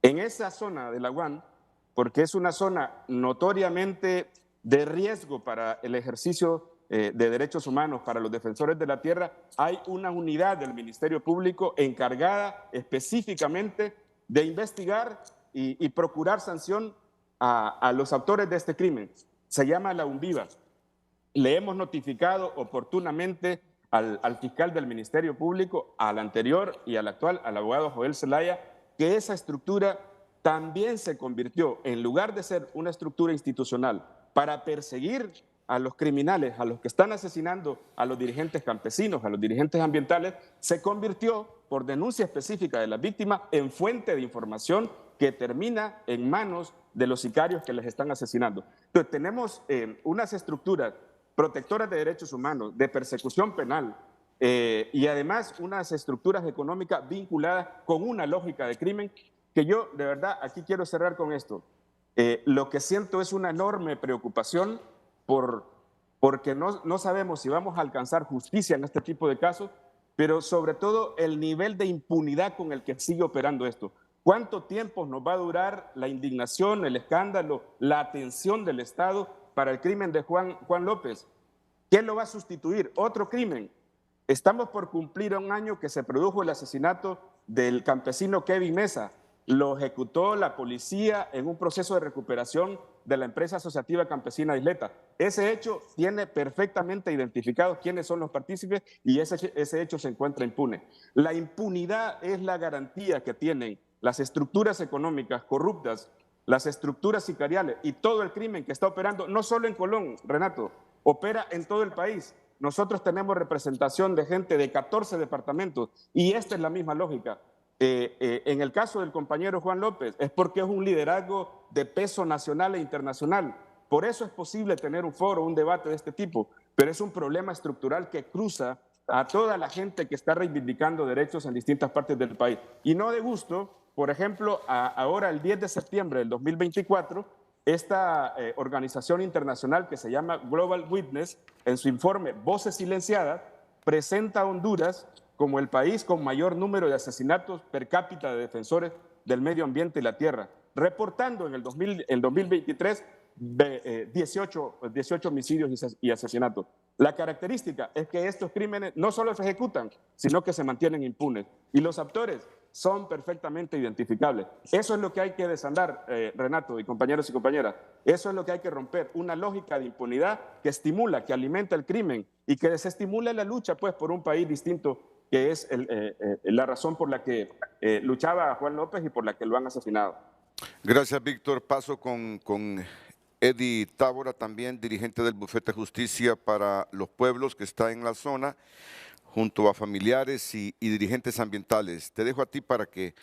En esa zona de la UAN, porque es una zona notoriamente de riesgo para el ejercicio de derechos humanos, para los defensores de la tierra, hay una unidad del Ministerio Público encargada específicamente de investigar y procurar sanción a los autores de este crimen. Se llama la UNVIVA. Le hemos notificado oportunamente al fiscal del Ministerio Público, al anterior y al actual, al abogado Joel Zelaya, que esa estructura también se convirtió, en lugar de ser una estructura institucional para perseguir a los criminales, a los que están asesinando a los dirigentes campesinos, a los dirigentes ambientales, se convirtió, por denuncia específica de las víctimas, en fuente de información que termina en manos de los sicarios que les están asesinando. Entonces, tenemos unas estructuras protectoras de derechos humanos, de persecución penal, y además unas estructuras económicas vinculadas con una lógica de crimen que yo, de verdad, aquí quiero cerrar con esto. Lo que siento es una enorme preocupación porque no sabemos si vamos a alcanzar justicia en este tipo de casos, pero sobre todo el nivel de impunidad con el que sigue operando esto. ¿Cuánto tiempo nos va a durar la indignación, el escándalo, la atención del Estado para el crimen de Juan López? ¿Quién lo va a sustituir? Otro crimen. Estamos por cumplir un año que se produjo el asesinato del campesino Kevin Mesa. Lo ejecutó la policía en un proceso de recuperación de la empresa asociativa campesina Isleta. Ese hecho tiene perfectamente identificados quiénes son los partícipes y ese hecho se encuentra impune. La impunidad es la garantía que tienen las estructuras económicas corruptas, las estructuras sicariales y todo el crimen que está operando, no solo en Colón, Renato, opera en todo el país. Nosotros tenemos representación de gente de 14 departamentos y esta es la misma lógica. En el caso del compañero Juan López es porque es un liderazgo de peso nacional e internacional. Por eso es posible tener un foro, un debate de este tipo, pero es un problema estructural que cruza a toda la gente que está reivindicando derechos en distintas partes del país. Y no de gusto, por ejemplo, ahora el 10 de septiembre del 2024, esta organización internacional que se llama Global Witness, en su informe Voces Silenciadas, presenta a Honduras como el país con mayor número de asesinatos per cápita de defensores del medio ambiente y la tierra, reportando en el 2023 18 homicidios y asesinatos. La característica es que estos crímenes no solo se ejecutan, sino que se mantienen impunes. Y los autores son perfectamente identificables. Eso es lo que hay que desandar, Renato y compañeros y compañeras. Eso es lo que hay que romper, una lógica de impunidad que estimula, que alimenta el crimen y que desestimula la lucha pues, por un país distinto, que es la razón por la que luchaba Juan López y por la que lo han asesinado. Gracias, Víctor. Paso con Eddie Tábora, también dirigente del Bufete de Justicia para los Pueblos, que está en la zona, junto a familiares y dirigentes ambientales. Te dejo a ti para que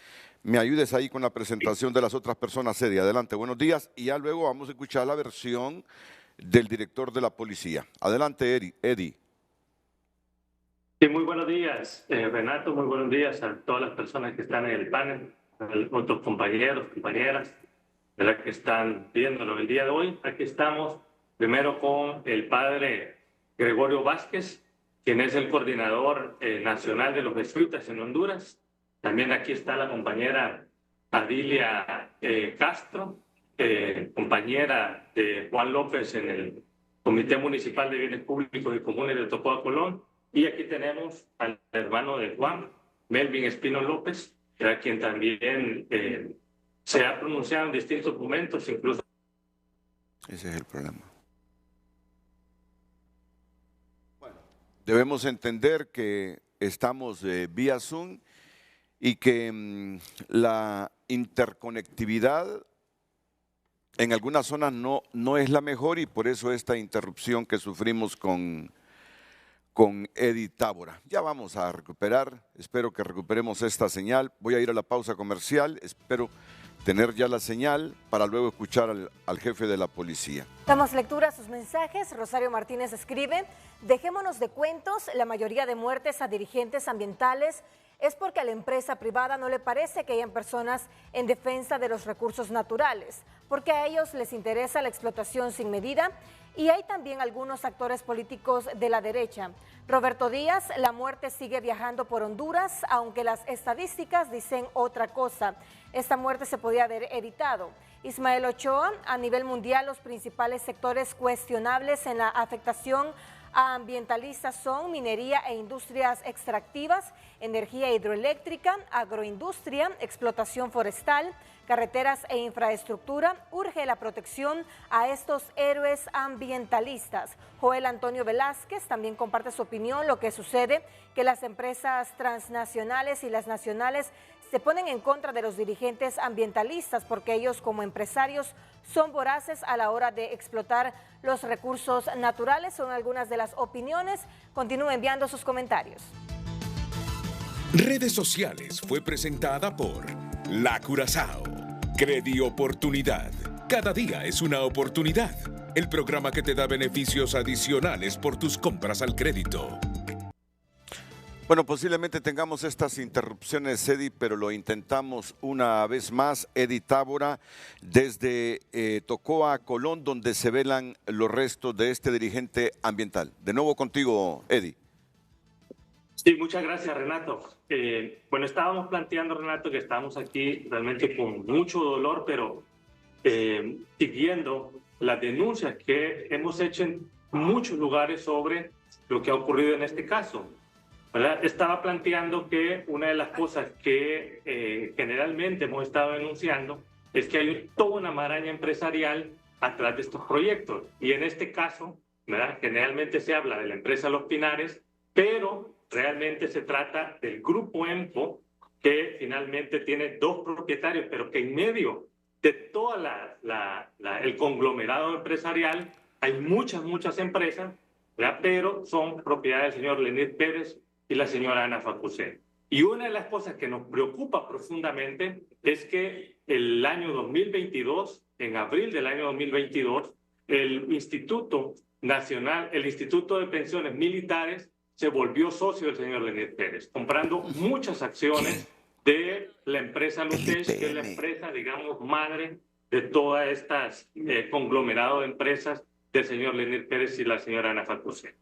me ayudes ahí con la presentación de las otras personas. Eddie, adelante, buenos días. Y ya luego vamos a escuchar la versión del director de la policía. Adelante, Eddie. Sí, muy buenos días, Renato, muy buenos días a todas las personas que están en el panel, a otros compañeros, compañeras, ¿verdad?, que están viéndolo el día de hoy. Aquí estamos primero con el padre Gregorio Vázquez, quien es el coordinador nacional de los jesuitas en Honduras. También aquí está la compañera Adilia Castro, compañera de Juan López en el Comité Municipal de Bienes Públicos y Comunes de Tocoa, Colón. Y aquí tenemos al hermano de Juan, Melvin Espino López, quien también se ha pronunciado en distintos momentos, incluso. Ese es el problema. Bueno, debemos entender que estamos vía Zoom y que la interconectividad en algunas zonas no es la mejor, y por eso esta interrupción que sufrimos con Eddie Tábora. Ya vamos a recuperar, espero que recuperemos esta señal. Voy a ir a la pausa comercial, espero tener ya la señal para luego escuchar al jefe de la policía. Damos lectura a sus mensajes. Rosario Martínez escribe: dejémonos de cuentos, la mayoría de muertes a dirigentes ambientales es porque a la empresa privada no le parece que hayan personas en defensa de los recursos naturales, porque a ellos les interesa la explotación sin medida, y hay también algunos actores políticos de la derecha. Roberto Díaz: la muerte sigue viajando por Honduras, aunque las estadísticas dicen otra cosa. Esta muerte se podía haber evitado. Ismael Ochoa: a nivel mundial los principales sectores cuestionables en la afectación ambientalista son minería e industrias extractivas, energía hidroeléctrica, agroindustria, explotación forestal, carreteras e infraestructura. Urge la protección a estos héroes ambientalistas. Joel Antonio Velázquez también comparte su opinión: lo que sucede que las empresas transnacionales y las nacionales se ponen en contra de los dirigentes ambientalistas porque ellos como empresarios son voraces a la hora de explotar los recursos naturales. Son algunas de las opiniones. Continúen enviando sus comentarios. Redes Sociales fue presentada por La Curazao. Credi Oportunidad. Cada día es una oportunidad. El programa que te da beneficios adicionales por tus compras al crédito. Bueno, posiblemente tengamos estas interrupciones, Eddie, pero lo intentamos una vez más. Eddie Tábora, desde Tocoa, Colón, donde se velan los restos de este dirigente ambiental. De nuevo contigo, Eddie. Sí, muchas gracias, Renato. Bueno, estábamos planteando, Renato, que estamos aquí realmente con mucho dolor, pero siguiendo las denuncias que hemos hecho en muchos lugares sobre lo que ha ocurrido en este caso, ¿verdad? Estaba planteando que una de las cosas que generalmente hemos estado denunciando es que hay toda una maraña empresarial atrás de estos proyectos. Y en este caso, ¿verdad?, generalmente se habla de la empresa Los Pinares, pero realmente se trata del grupo EMPO, que finalmente tiene dos propietarios, pero que en medio de todo el conglomerado empresarial hay muchas empresas, ¿verdad?, pero son propiedad del señor Leonid Pérez y la señora Ana Facusé. Y una de las cosas que nos preocupa profundamente es que el año 2022, en abril del año 2022, el Instituto Nacional, el Instituto de Pensiones Militares, se volvió socio del señor Leonid Pérez, comprando muchas acciones de la empresa Lutech, que es la empresa, digamos, madre de todas estas conglomerado de empresas del señor Leonid Pérez y la señora Ana Facusé.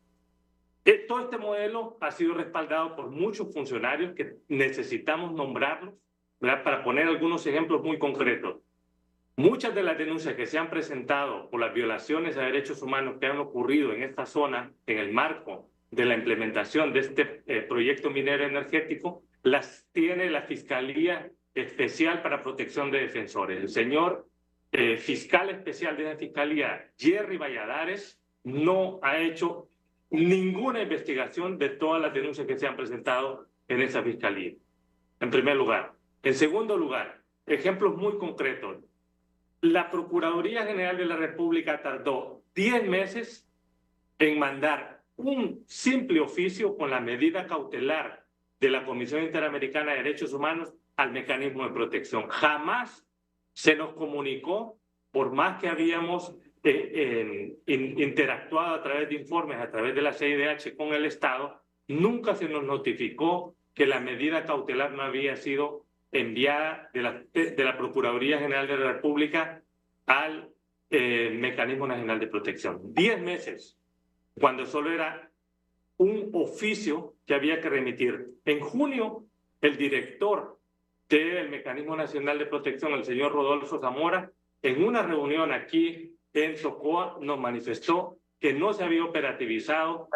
Todo este modelo ha sido respaldado por muchos funcionarios que necesitamos nombrarlos, ¿verdad?, para poner algunos ejemplos muy concretos. Muchas de las denuncias que se han presentado por las violaciones a derechos humanos que han ocurrido en esta zona en el marco de la implementación de este proyecto minero energético las tiene la Fiscalía Especial para Protección de Defensores. El señor fiscal especial de la Fiscalía, Jerry Valladares, no ha hecho ninguna investigación de todas las denuncias que se han presentado en esa Fiscalía, en primer lugar. En segundo lugar, ejemplos muy concretos. La Procuraduría General de la República tardó 10 meses en mandar un simple oficio con la medida cautelar de la Comisión Interamericana de Derechos Humanos al mecanismo de protección. Jamás se nos comunicó, por más que habíamos interactuado a través de informes, a través de la CIDH con el Estado, nunca se nos notificó que la medida cautelar no había sido enviada de la Procuraduría General de la República al Mecanismo Nacional de Protección. 10 meses, cuando solo era un oficio que había que remitir. En junio, el director del Mecanismo Nacional de Protección, el señor Rodolfo Zamora, en una reunión aquí en Tocoa, nos manifestó que no se había operativizado,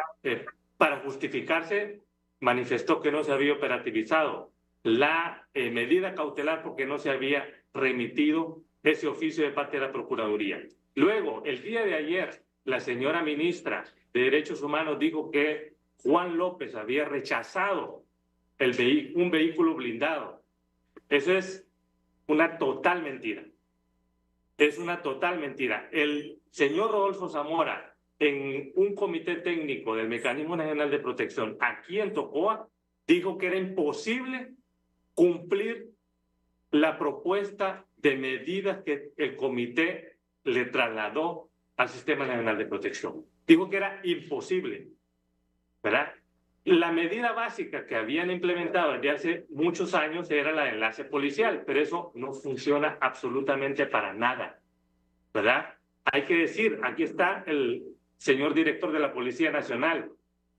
para justificarse, manifestó que no se había operativizado la medida cautelar porque no se había remitido ese oficio de parte de la Procuraduría. Luego, el día de ayer, la señora ministra de Derechos Humanos dijo que Juan López había rechazado un vehículo blindado. Eso es una total mentira. Es una total mentira. El señor Rodolfo Zamora, en un comité técnico del Mecanismo Nacional de Protección aquí en Tocoa, dijo que era imposible cumplir la propuesta de medidas que el comité le trasladó al Sistema Nacional de Protección. Dijo que era imposible, ¿verdad? La medida básica que habían implementado desde hace muchos años era la de enlace policial, pero eso no funciona absolutamente para nada, ¿verdad? Hay que decir, aquí está el señor director de la Policía Nacional,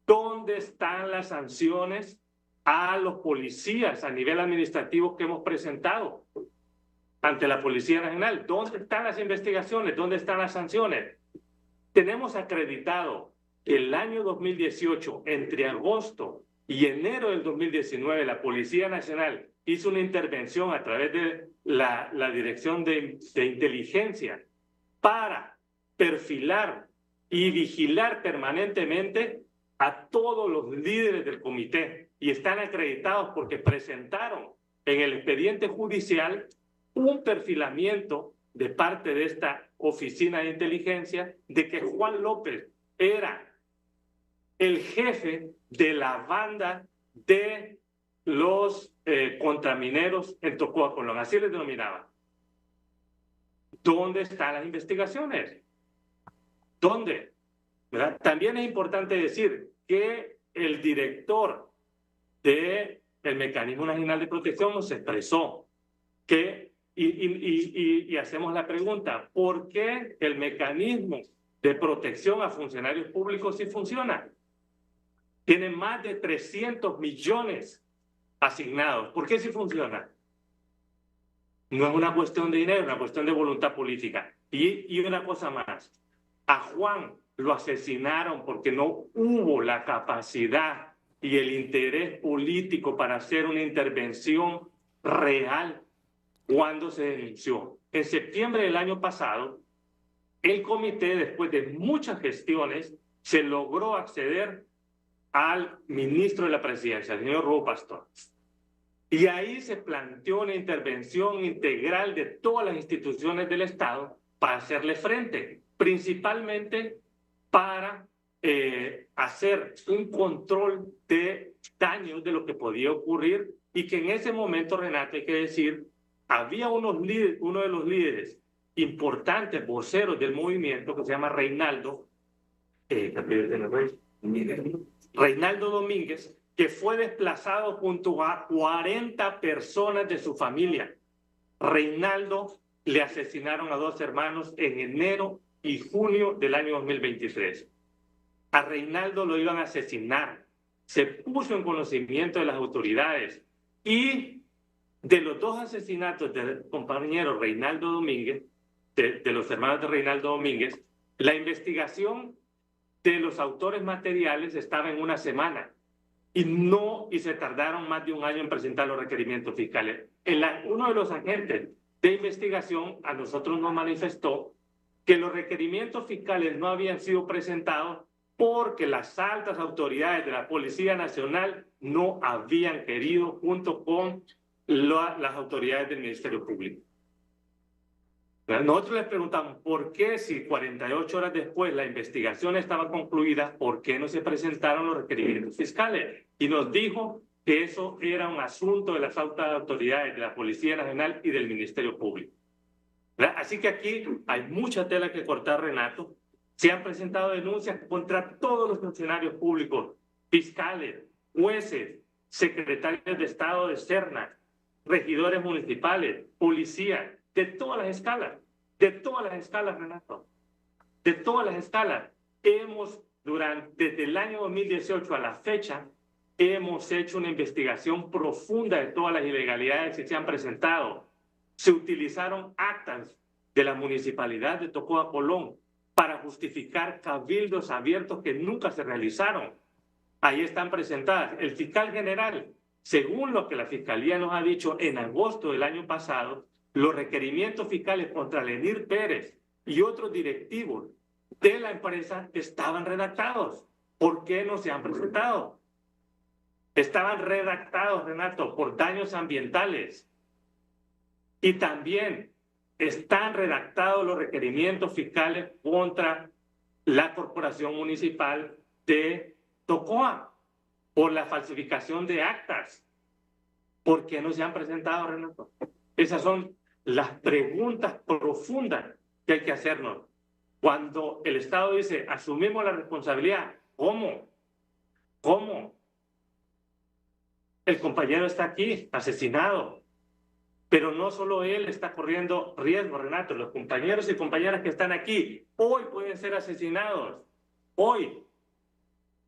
¿dónde están las sanciones a los policías a nivel administrativo que hemos presentado ante la Policía Nacional? ¿Dónde están las investigaciones? ¿Dónde están las sanciones? Tenemos acreditado que el año 2018, entre agosto y enero del 2019, la Policía Nacional hizo una intervención a través de la Dirección de Inteligencia para perfilar y vigilar permanentemente a todos los líderes del comité, y están acreditados porque presentaron en el expediente judicial un perfilamiento de parte de esta oficina de inteligencia de que Juan López era el jefe de la banda de los contramineros en Tocoa, Colón, así les denominaba. ¿Dónde están las investigaciones? ¿Dónde? ¿Verdad? También es importante decir que el director del Mecanismo Nacional de Protección nos expresó que, y hacemos la pregunta, ¿por qué el mecanismo de protección a funcionarios públicos sí funciona? Tiene más de 300 millones asignados. ¿Por qué sí funciona? No es una cuestión de dinero, es una cuestión de voluntad política. Y una cosa más, a Juan lo asesinaron porque no hubo la capacidad y el interés político para hacer una intervención real cuando se denunció. En septiembre del año pasado, el comité, después de muchas gestiones, se logró acceder al ministro de la Presidencia, el señor Robo Pastor. Y ahí se planteó una intervención integral de todas las instituciones del Estado para hacerle frente, principalmente para hacer un control de daños de lo que podía ocurrir, y que en ese momento, Renata, hay que decir, había uno de los líderes importantes, voceros del movimiento, que se llama Reinaldo Domínguez, que fue desplazado junto a 40 personas de su familia. Reinaldo le asesinaron a 2 hermanos en enero y junio del año 2023. A Reinaldo lo iban a asesinar. Se puso en conocimiento de las autoridades, y de los 2 asesinatos del compañero Reinaldo Domínguez, de los hermanos de Reinaldo Domínguez, la investigación de los autores materiales estaba en 1 semana. y se tardaron más de un año en presentar los requerimientos fiscales. Uno de los agentes de investigación a nosotros nos manifestó que los requerimientos fiscales no habían sido presentados porque las altas autoridades de la Policía Nacional no habían querido, junto con las autoridades del Ministerio Público. Nosotros les preguntamos por qué, si 48 horas después la investigación estaba concluida, ¿por qué no se presentaron los requerimientos fiscales? Y nos dijo que eso era un asunto de las altas autoridades de la Policía Nacional y del Ministerio Público. Así que aquí hay mucha tela que cortar, Renato. Se han presentado denuncias contra todos los funcionarios públicos, fiscales, jueces, secretarios de Estado de Serna, regidores municipales, policías, de todas las escalas, Renato, de todas las escalas. Desde el año 2018 a la fecha, hemos hecho una investigación profunda de todas las ilegalidades que se han presentado. Se utilizaron actas de la Municipalidad de Tocoa, Colón, para justificar cabildos abiertos que nunca se realizaron. Ahí están presentadas. El fiscal general, según lo que la Fiscalía nos ha dicho en agosto del año pasado, los requerimientos fiscales contra Lenir Pérez y otros directivos de la empresa estaban redactados. ¿Por qué no se han presentado? Estaban redactados, Renato, por daños ambientales. Y también están redactados los requerimientos fiscales contra la Corporación Municipal de Tocoa por la falsificación de actas. ¿Por qué no se han presentado, Renato? Esas son las preguntas profundas que hay que hacernos. Cuando el Estado dice, asumimos la responsabilidad, ¿cómo? ¿Cómo? El compañero está aquí, asesinado. Pero no solo él está corriendo riesgo, Renato. Los compañeros y compañeras que están aquí hoy pueden ser asesinados. Hoy.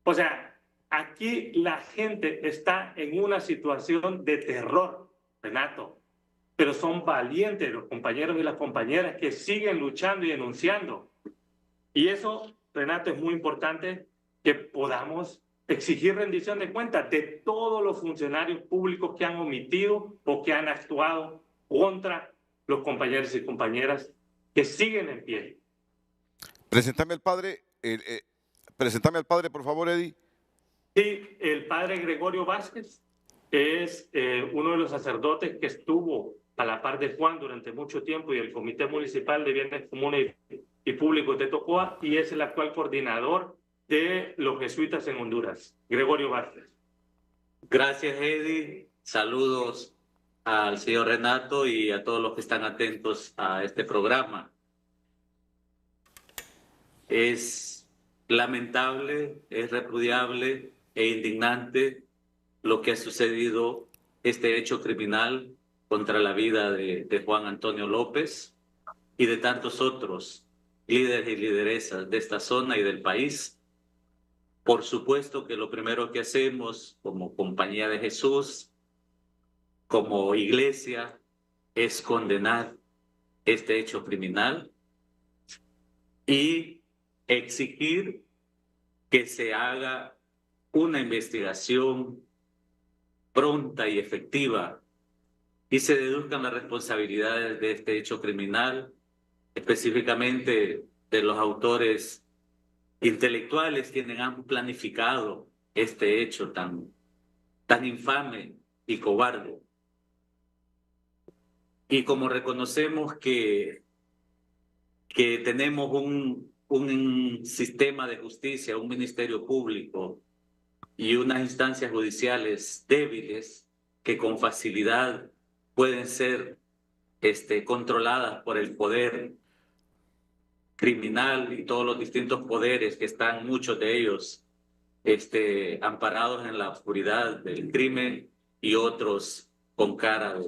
O sea, aquí la gente está en una situación de terror, Renato. Pero son valientes los compañeros y las compañeras que siguen luchando y denunciando. Y eso, Renato, es muy importante que podamos exigir rendición de cuentas de todos los funcionarios públicos que han omitido o que han actuado contra los compañeros y compañeras que siguen en pie. Preséntame al padre, por favor, Eddie. Sí, el padre Gregorio Vázquez es uno de los sacerdotes que estuvo a la par de Juan durante mucho tiempo y el Comité Municipal de Bienes Comunes y Públicos de Tocoa, y es el actual coordinador de los jesuitas en Honduras. Gregorio Vázquez. Gracias, Eddie. Saludos al señor Renato y a todos los que están atentos a este programa. Es lamentable, es repudiable e indignante lo que ha sucedido, este hecho criminal contra la vida de Juan Antonio López y de tantos otros líderes y lideresas de esta zona y del país. Por supuesto que lo primero que hacemos como Compañía de Jesús, como iglesia, es condenar este hecho criminal y exigir que se haga una investigación pronta y efectiva y se deduzcan las responsabilidades de este hecho criminal, específicamente de los autores intelectuales quienes han planificado este hecho tan infame y cobarde. Y como reconocemos que tenemos un sistema de justicia, un ministerio público y unas instancias judiciales débiles que con facilidad pueden ser controladas por el poder criminal y todos los distintos poderes que están, muchos de ellos, amparados en la oscuridad del crimen y otros con cara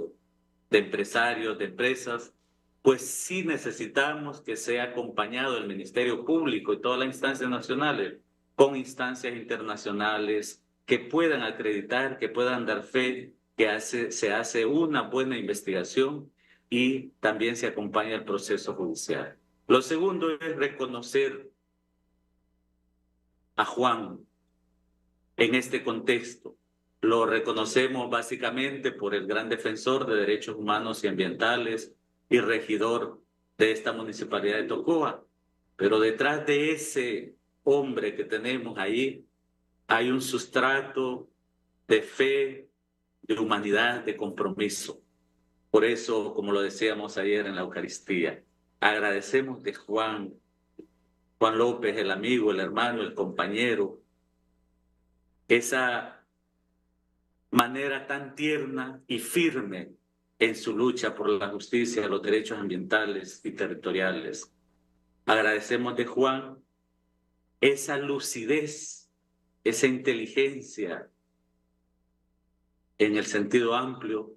de empresarios, de empresas, pues sí necesitamos que sea acompañado el Ministerio Público y todas las instancias nacionales con instancias internacionales que puedan acreditar, que puedan dar fe que se hace una buena investigación y también se acompaña el proceso judicial. Lo segundo es reconocer a Juan en este contexto. Lo reconocemos básicamente por el gran defensor de derechos humanos y ambientales y regidor de esta municipalidad de Tocoa. Pero detrás de ese hombre que tenemos ahí hay un sustrato de fe, de humanidad, de compromiso. Por eso, como lo decíamos ayer en la Eucaristía, agradecemos de Juan López, el amigo, el hermano, el compañero, esa manera tan tierna y firme en su lucha por la justicia, los derechos ambientales y territoriales. Agradecemos de Juan esa lucidez, esa inteligencia en el sentido amplio,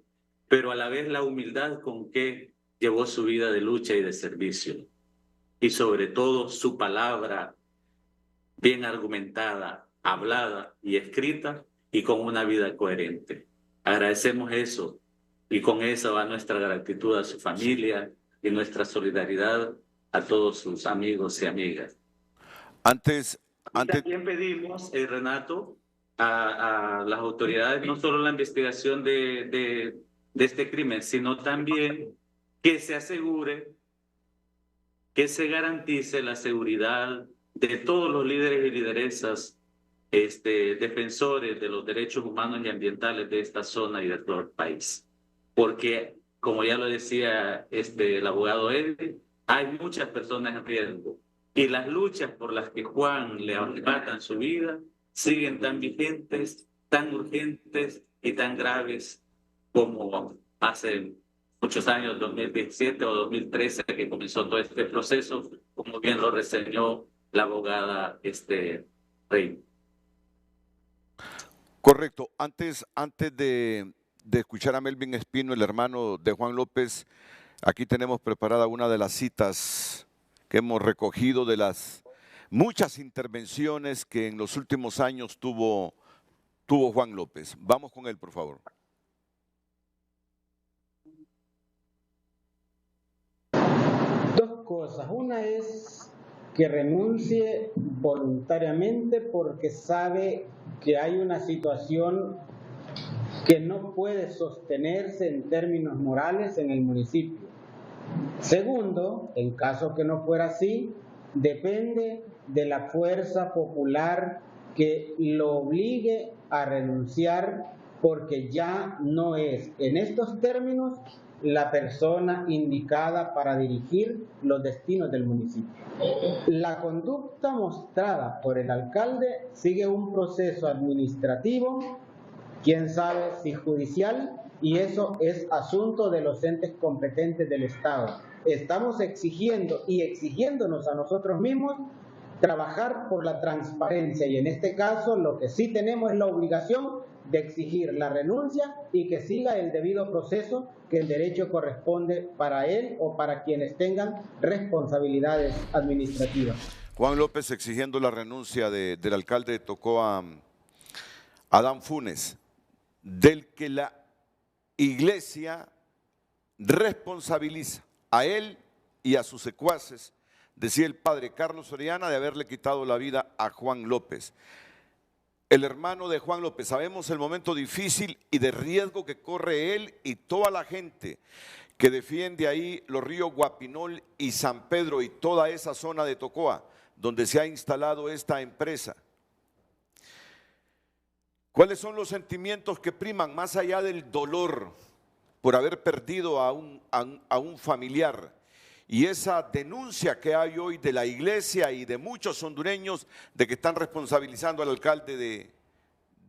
pero a la vez la humildad con que llevó su vida de lucha y de servicio. Y sobre todo su palabra bien argumentada, hablada y escrita, y con una vida coherente. Agradecemos eso, y con eso va nuestra gratitud a su familia y nuestra solidaridad a todos sus amigos y amigas. También pedimos, Renato, a las autoridades, no solo la investigación de este crimen, sino también que se asegure, que se garantice la seguridad de todos los líderes y lideresas defensores de los derechos humanos y ambientales de esta zona y de todo el país. Porque, como ya lo decía el abogado Eddie, hay muchas personas en riesgo. Y las luchas por las que Juan le arrebatan su vida siguen tan vigentes, tan urgentes y tan graves como hace muchos años, 2017 o 2013, que comenzó todo este proceso, como bien lo reseñó la abogada Rey. Correcto. Antes de escuchar a Melvin Espino, el hermano de Juan López, aquí tenemos preparada una de las citas que hemos recogido de las muchas intervenciones que en los últimos años tuvo Juan López. Vamos con él, por favor. Dos cosas. Una es que renuncie voluntariamente porque sabe que hay una situación que no puede sostenerse en términos morales en el municipio. Segundo, en caso que no fuera así, depende de la fuerza popular que lo obligue a renunciar porque ya no es en estos términos la persona indicada para dirigir los destinos del municipio. La conducta mostrada por el alcalde sigue un proceso administrativo, quién sabe si judicial, y eso es asunto de los entes competentes del Estado. Estamos exigiendo y exigiéndonos a nosotros mismos trabajar por la transparencia, y en este caso lo que sí tenemos es la obligación de exigir la renuncia y que siga el debido proceso que el derecho corresponde para él o para quienes tengan responsabilidades administrativas. Juan López exigiendo la renuncia del alcalde de Tocoa, Adán Funes, del que la iglesia responsabiliza a él y a sus secuaces, decía el padre Carlos Soriana, de haberle quitado la vida a Juan López. El hermano de Juan López, sabemos el momento difícil y de riesgo que corre él y toda la gente que defiende ahí los ríos Guapinol y San Pedro y toda esa zona de Tocoa, donde se ha instalado esta empresa. ¿Cuáles son los sentimientos que priman más allá del dolor por haber perdido a un familiar? Y esa denuncia que hay hoy de la iglesia y de muchos hondureños de que están responsabilizando al alcalde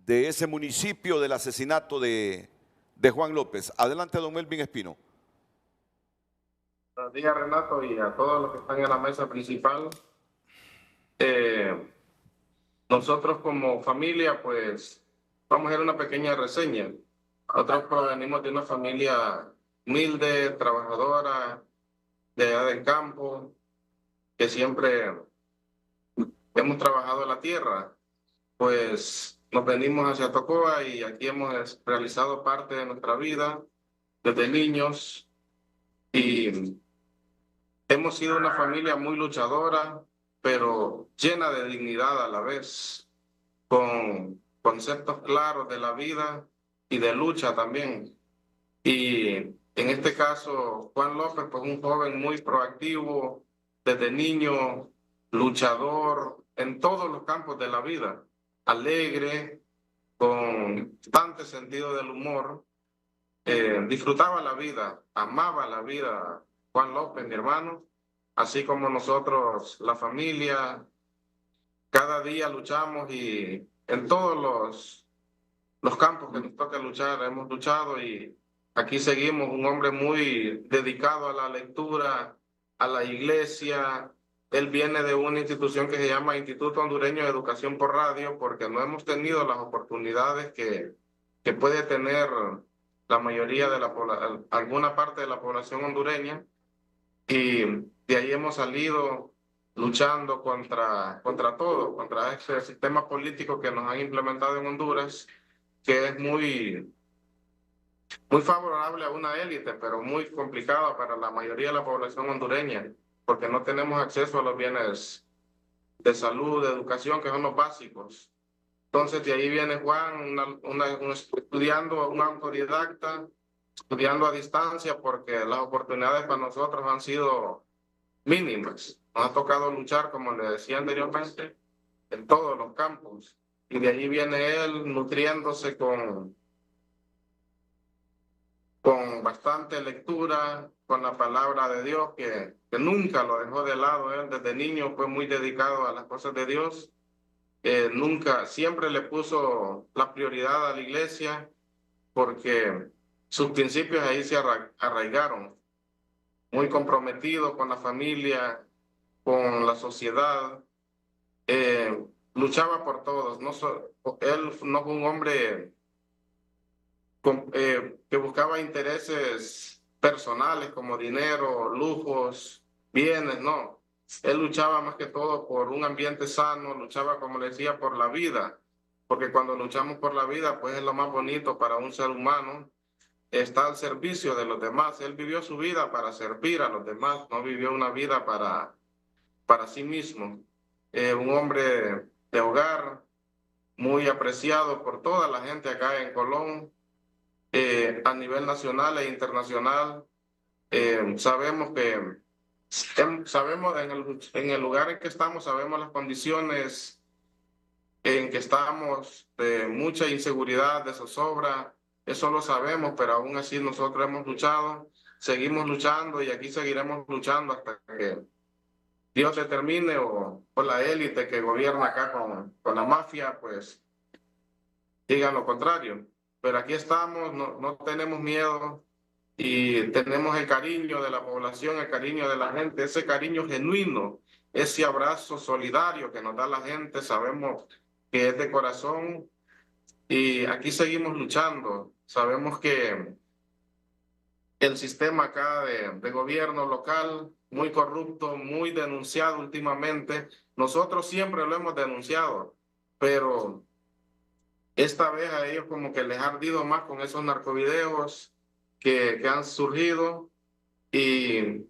de ese municipio del asesinato de Juan López. Adelante, don Melvin Espino. Buenos días, Renato, y a todos los que están en la mesa principal. Nosotros como familia, pues, vamos a hacer una pequeña reseña. Nosotros provenimos de una familia humilde, trabajadora, de allá del campo, que siempre hemos trabajado la tierra. Pues nos venimos hacia Tocoa y aquí hemos realizado parte de nuestra vida desde niños y hemos sido una familia muy luchadora, pero llena de dignidad a la vez, con conceptos claros de la vida y de lucha también. Y en este caso, Juan López, pues un joven muy proactivo, desde niño, luchador en todos los campos de la vida, alegre, con bastante sentido del humor, disfrutaba la vida, amaba la vida, Juan López, mi hermano, así como nosotros, la familia, cada día luchamos y en todos los campos que nos toca luchar, hemos luchado y aquí seguimos, un hombre muy dedicado a la lectura, a la iglesia. Él viene de una institución que se llama Instituto Hondureño de Educación por Radio, porque no hemos tenido las oportunidades que puede tener la mayoría de alguna parte de la población hondureña. Y de ahí hemos salido luchando contra todo, contra ese sistema político que nos han implementado en Honduras, que es muy favorable a una élite, pero muy complicado para la mayoría de la población hondureña, porque no tenemos acceso a los bienes de salud, de educación, que son los básicos. Entonces, de ahí viene Juan, estudiando, un autodidacta, estudiando a distancia, porque las oportunidades para nosotros han sido mínimas. Nos ha tocado luchar, como le decía anteriormente, en todos los campos. Y de allí viene él nutriéndose con bastante lectura, con la palabra de Dios, que nunca lo dejó de lado. Él desde niño fue muy dedicado a las cosas de Dios. Siempre le puso la prioridad a la iglesia, porque sus principios ahí se arraigaron. Muy comprometido con la familia, con la sociedad. Luchaba por todos. Él no fue un hombre que buscaba intereses personales como dinero, lujos, bienes, no. Él luchaba más que todo por un ambiente sano, luchaba, como le decía, por la vida, porque cuando luchamos por la vida, pues es lo más bonito para un ser humano, está al servicio de los demás. Él vivió su vida para servir a los demás, no vivió una vida para sí mismo. Un hombre de hogar, muy apreciado por toda la gente acá en Colón, a nivel nacional e internacional. Sabemos en el lugar en que estamos, sabemos las condiciones en que estamos, de mucha inseguridad, de zozobra, eso lo sabemos, pero aún así nosotros hemos luchado, seguimos luchando y aquí seguiremos luchando hasta que Dios determine, o la élite que gobierna acá con la mafia, pues digan lo contrario. Pero aquí estamos, no tenemos miedo y tenemos el cariño de la población, el cariño de la gente, ese cariño genuino, ese abrazo solidario que nos da la gente, sabemos que es de corazón y aquí seguimos luchando. Sabemos que el sistema acá de gobierno local, muy corrupto, muy denunciado últimamente, nosotros siempre lo hemos denunciado, pero esta vez a ellos como que les ha ardido más con esos narcovideos que han surgido y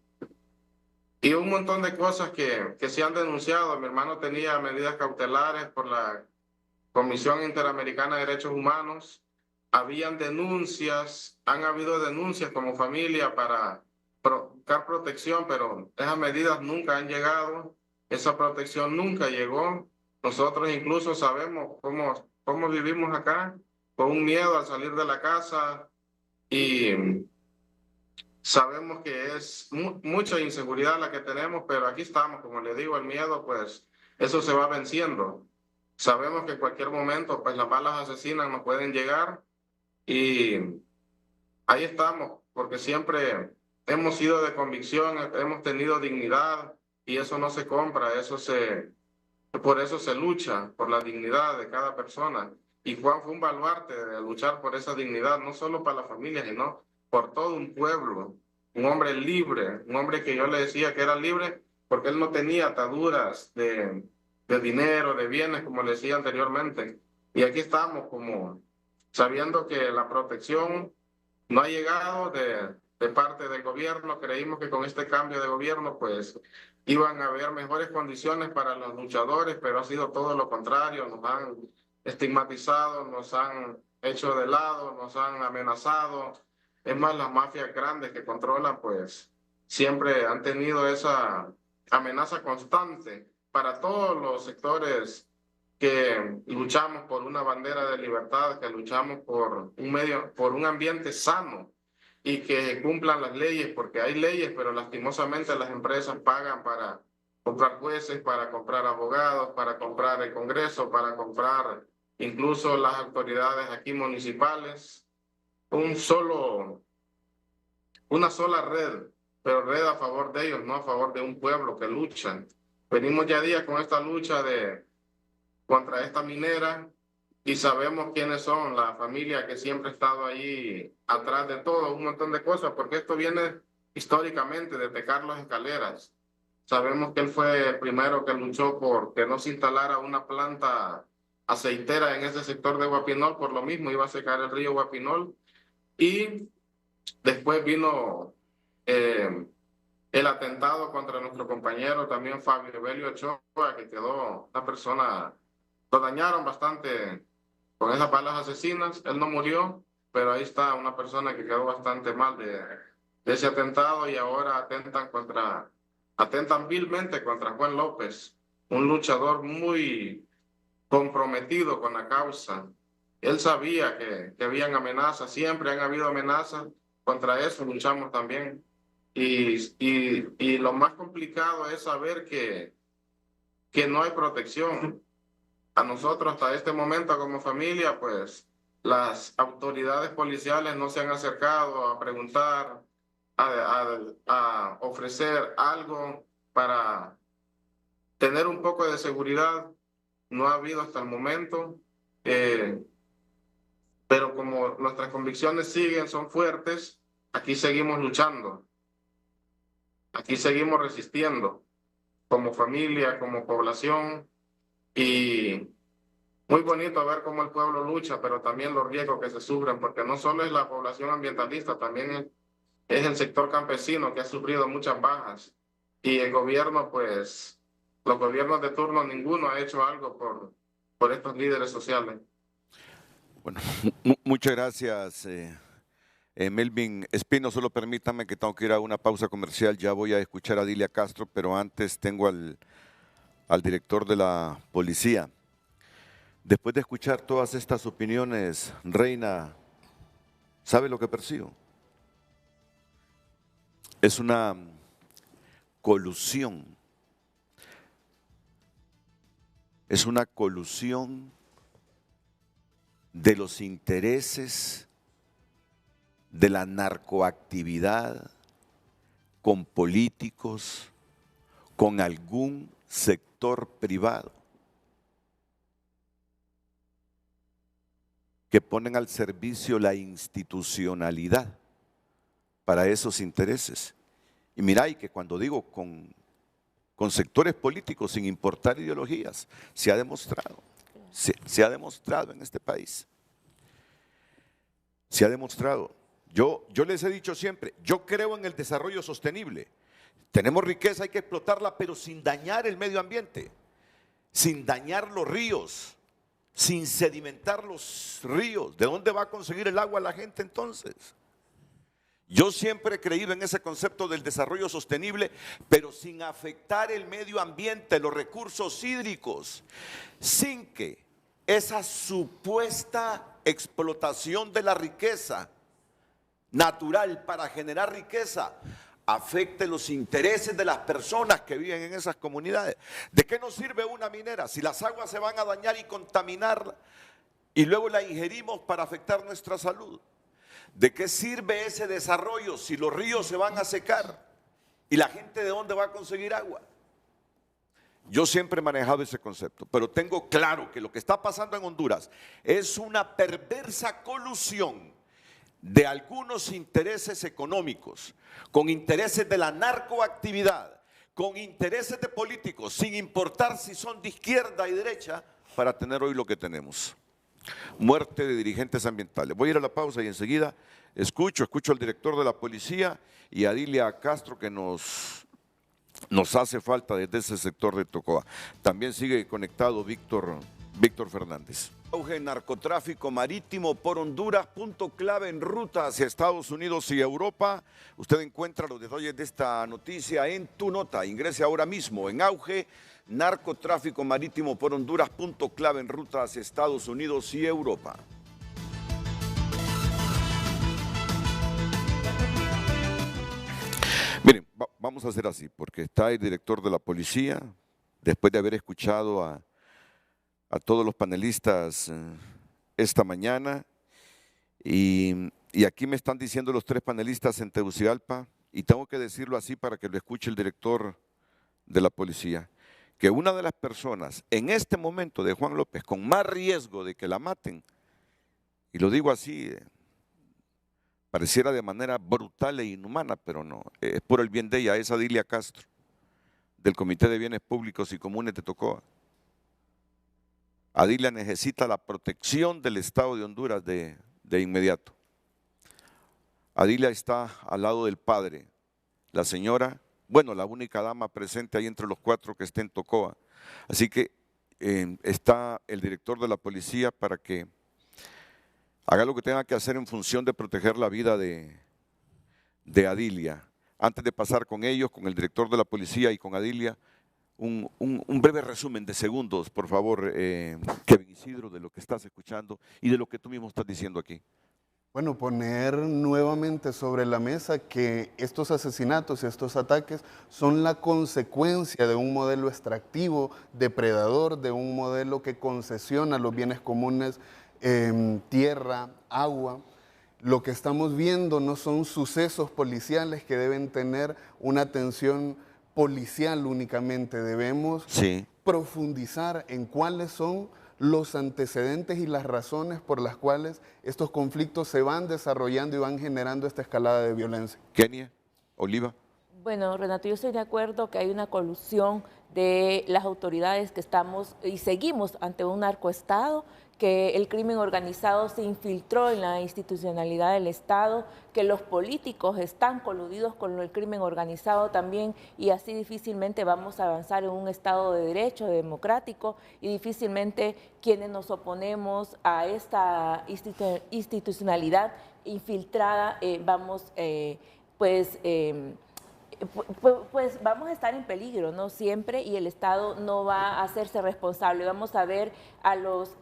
un montón de cosas que se han denunciado. Mi hermano tenía medidas cautelares por la Comisión Interamericana de Derechos Humanos. Habían denuncias, han habido denuncias como familia para buscar protección, pero esas medidas nunca han llegado, esa protección nunca llegó. Nosotros incluso sabemos cómo vivimos acá, con un miedo al salir de la casa, y sabemos que es mucha inseguridad la que tenemos, pero aquí estamos, como le digo, el miedo, pues eso se va venciendo. Sabemos que en cualquier momento, pues las balas asesinas nos pueden llegar y ahí estamos, porque siempre hemos sido de convicción, hemos tenido dignidad y eso no se compra, por eso se lucha, por la dignidad de cada persona. Y Juan fue un baluarte de luchar por esa dignidad, no solo para la familia, sino por todo un pueblo. Un hombre libre, un hombre que yo le decía que era libre porque él no tenía ataduras de dinero, de bienes, como le decía anteriormente. Y aquí estamos como sabiendo que la protección no ha llegado de parte del gobierno. Creímos que con este cambio de gobierno pues iban a haber mejores condiciones para los luchadores, pero ha sido todo lo contrario. Nos han estigmatizado, nos han hecho de lado, nos han amenazado. Es más, las mafias grandes que controlan, pues siempre han tenido esa amenaza constante para todos los sectores que luchamos por una bandera de libertad, que luchamos por un ambiente sano y que cumplan las leyes, porque hay leyes, pero lastimosamente las empresas pagan para comprar jueces, para comprar abogados, para comprar el Congreso, para comprar incluso las autoridades aquí municipales. Una sola red, pero red a favor de ellos, no a favor de un pueblo que luchan. Venimos ya días con esta lucha contra esta minera y sabemos quiénes son, la familia que siempre ha estado ahí atrás de todo, un montón de cosas, porque esto viene históricamente desde Carlos Escaleras. Sabemos que él fue el primero que luchó por que no se instalara una planta aceitera en ese sector de Guapinol, por lo mismo iba a secar el río Guapinol. Y después vino el atentado contra nuestro compañero también Fabio Evelio Ochoa, que quedó una persona, lo dañaron bastante con esas balas asesinas. Él no murió, pero ahí está una persona que quedó bastante mal de ese atentado, y ahora atentan vilmente contra Juan López, un luchador muy comprometido con la causa. Él sabía que habían amenazas, siempre han habido amenazas, contra eso luchamos también. Y lo más complicado es saber que no hay protección. A nosotros hasta este momento como familia, pues las autoridades policiales no se han acercado a preguntar, a ofrecer algo para tener un poco de seguridad. No ha habido hasta el momento, pero como nuestras convicciones son fuertes, aquí seguimos luchando, aquí seguimos resistiendo como familia, como población, y muy bonito ver cómo el pueblo lucha, pero también los riesgos que se sufren, porque no solo es la población ambientalista, también es el sector campesino que ha sufrido muchas bajas, y el gobierno, pues los gobiernos de turno, ninguno ha hecho algo por estos líderes sociales. Bueno, muchas gracias, Melvin Espino. Solo permítame que tengo que ir a una pausa comercial, ya voy a escuchar a Dilia Castro, pero antes tengo al director de la policía. Después de escuchar todas estas opiniones, Reina, ¿sabe lo que percibo? Es una colusión. Es una colusión de los intereses de la narcoactividad con políticos, con algún sector privado, que ponen al servicio la institucionalidad para esos intereses. Y mira, y que cuando digo con sectores políticos, sin importar ideologías, se ha demostrado en este país. Se ha demostrado. Yo les he dicho siempre, yo creo en el desarrollo sostenible. Tenemos riqueza, hay que explotarla, pero sin dañar el medio ambiente, sin dañar los ríos, sin sedimentar los ríos. ¿De dónde va a conseguir el agua la gente entonces? Yo siempre he creído en ese concepto del desarrollo sostenible, pero sin afectar el medio ambiente, los recursos hídricos, sin que esa supuesta explotación de la riqueza natural para generar riqueza afecte los intereses de las personas que viven en esas comunidades. ¿De qué nos sirve una minera si las aguas se van a dañar y contaminar y luego la ingerimos para afectar nuestra salud? ¿De qué sirve ese desarrollo si los ríos se van a secar y la gente de dónde va a conseguir agua? Yo siempre he manejado ese concepto, pero tengo claro que lo que está pasando en Honduras es una perversa colusión de algunos intereses económicos, con intereses de la narcoactividad, con intereses de políticos, sin importar si son de izquierda y derecha, para tener hoy lo que tenemos. Muerte de dirigentes ambientales. Voy a ir a la pausa y enseguida escucho al director de la policía y a Dilia Castro, que nos hace falta desde ese sector de Tocoa. También sigue conectado Víctor Víctor Fernández. Auge en narcotráfico marítimo por Honduras, punto clave en ruta hacia Estados Unidos y Europa. Usted encuentra los detalles de esta noticia en Tu Nota. Ingrese ahora mismo en Auge, narcotráfico marítimo por Honduras, punto clave en ruta hacia Estados Unidos y Europa. Miren, vamos a hacer así, porque está el director de la policía, después de haber escuchado a todos los panelistas esta mañana, y aquí me están diciendo los tres panelistas en Tegucigalpa, y tengo que decirlo así para que lo escuche el director de la policía, que una de las personas en este momento de Juan López con más riesgo de que la maten, y lo digo así, pareciera de manera brutal e inhumana, pero no, es por el bien de ella, es Adilia Castro, del Comité de Bienes Públicos y Comunes de Tocoa. Adilia necesita la protección del Estado de Honduras de inmediato. Adilia está al lado del padre, la señora, bueno, la única dama presente ahí entre los cuatro que está en Tocoa. Así que está el director de la policía para que haga lo que tenga que hacer en función de proteger la vida de Adilia. Antes de pasar con ellos, con el director de la policía y con Adilia, un breve resumen de segundos, por favor, Kevin Isidro, de lo que estás escuchando y de lo que tú mismo estás diciendo aquí. Bueno, poner nuevamente sobre la mesa que estos asesinatos y estos ataques son la consecuencia de un modelo extractivo, depredador, de un modelo que concesiona los bienes comunes, tierra, agua. Lo que estamos viendo no son sucesos policiales que deben tener una atención policial únicamente. Debemos profundizar en cuáles son los antecedentes y las razones por las cuales estos conflictos se van desarrollando y van generando esta escalada de violencia. Kenia, Oliva. Bueno, Renato, yo estoy de acuerdo que hay una colusión de las autoridades que estamos y seguimos ante un narcoestado, que el crimen organizado se infiltró en la institucionalidad del Estado, que los políticos están coludidos con el crimen organizado también, y así difícilmente vamos a avanzar en un Estado de derecho, democrático, y difícilmente quienes nos oponemos a esta institucionalidad infiltrada pues vamos a estar en peligro, ¿no? Siempre, y el Estado no va a hacerse responsable. Vamos a ver a los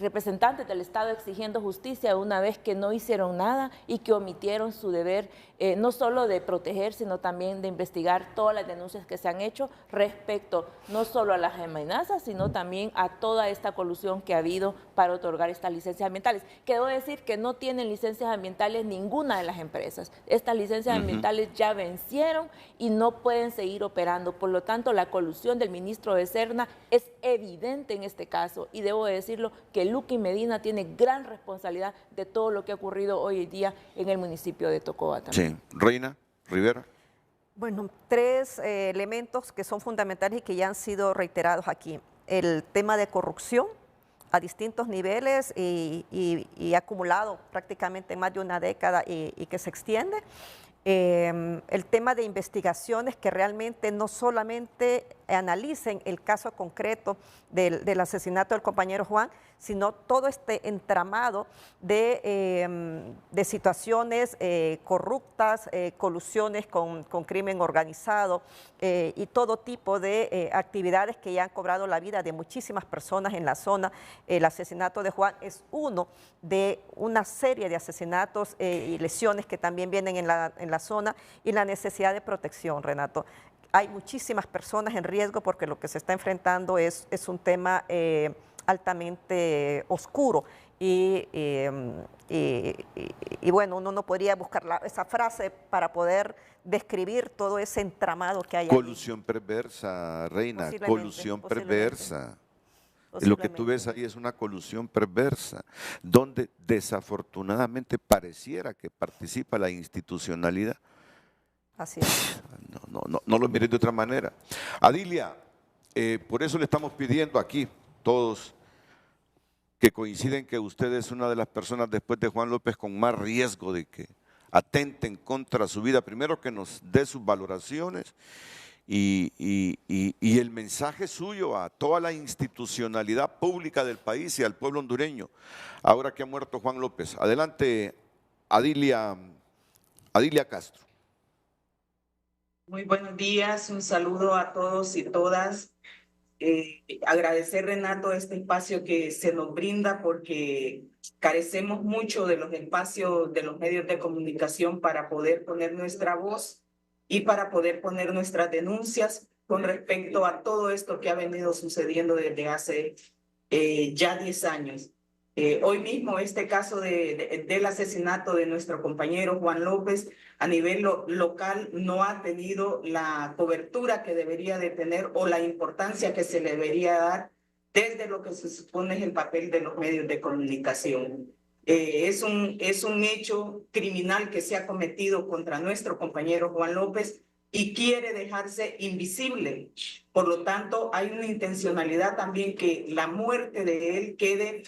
representantes del Estado exigiendo justicia una vez que no hicieron nada y que omitieron su deber, no solo de proteger, sino también de investigar todas las denuncias que se han hecho respecto no solo a las amenazas, sino también a toda esta colusión que ha habido para otorgar estas licencias ambientales. Que debo decir que no tienen licencias ambientales ninguna de las empresas. Estas licencias ambientales ya vencieron y no pueden seguir operando. Por lo tanto, la colusión del ministro de Serna es evidente en este caso, y debo decirlo que Luqui Medina tiene gran responsabilidad de todo lo que ha ocurrido hoy en día en el municipio de Tocoa también. Sí. Reina Rivera. Bueno, tres elementos que son fundamentales y que ya han sido reiterados aquí. El tema de corrupción a distintos niveles y acumulado prácticamente más de una década y que se extiende. El tema de investigaciones que realmente no solamente analicen el caso concreto del asesinato del compañero Juan, sino todo este entramado de situaciones corruptas, colusiones con crimen organizado y todo tipo de actividades que ya han cobrado la vida de muchísimas personas en la zona. El asesinato de Juan es uno de una serie de asesinatos y lesiones que también vienen en la zona, y la necesidad de protección, Renato. Hay muchísimas personas en riesgo porque lo que se está enfrentando es un tema altamente oscuro y bueno, uno no podría buscar esa frase para poder describir todo ese entramado que hay. Colusión perversa, Reina, colusión perversa. Lo que tú ves ahí es una colusión perversa, donde desafortunadamente pareciera que participa la institucionalidad. Así es. No lo mires de otra manera. Adilia, por eso le estamos pidiendo aquí, todos, que coinciden que usted es una de las personas después de Juan López con más riesgo de que atenten contra su vida. Primero, que nos dé sus valoraciones y el mensaje mensaje suyo a toda la institucionalidad pública del país y al pueblo hondureño, ahora que ha muerto Juan López. Adelante, Adilia Castro. Muy buenos días, un saludo a todos y todas. Agradecer, Renato, este espacio que se nos brinda porque carecemos mucho de los espacios de los medios de comunicación para poder poner nuestra voz y para poder poner nuestras denuncias con respecto a todo esto que ha venido sucediendo desde hace ya 10 años. Hoy mismo este caso del asesinato de nuestro compañero Juan López a nivel local no ha tenido la cobertura que debería de tener o la importancia que se le debería dar desde lo que se supone es el papel de los medios de comunicación. Es un hecho criminal que se ha cometido contra nuestro compañero Juan López y quiere dejarse invisible. Por lo tanto, hay una intencionalidad también que la muerte de él quede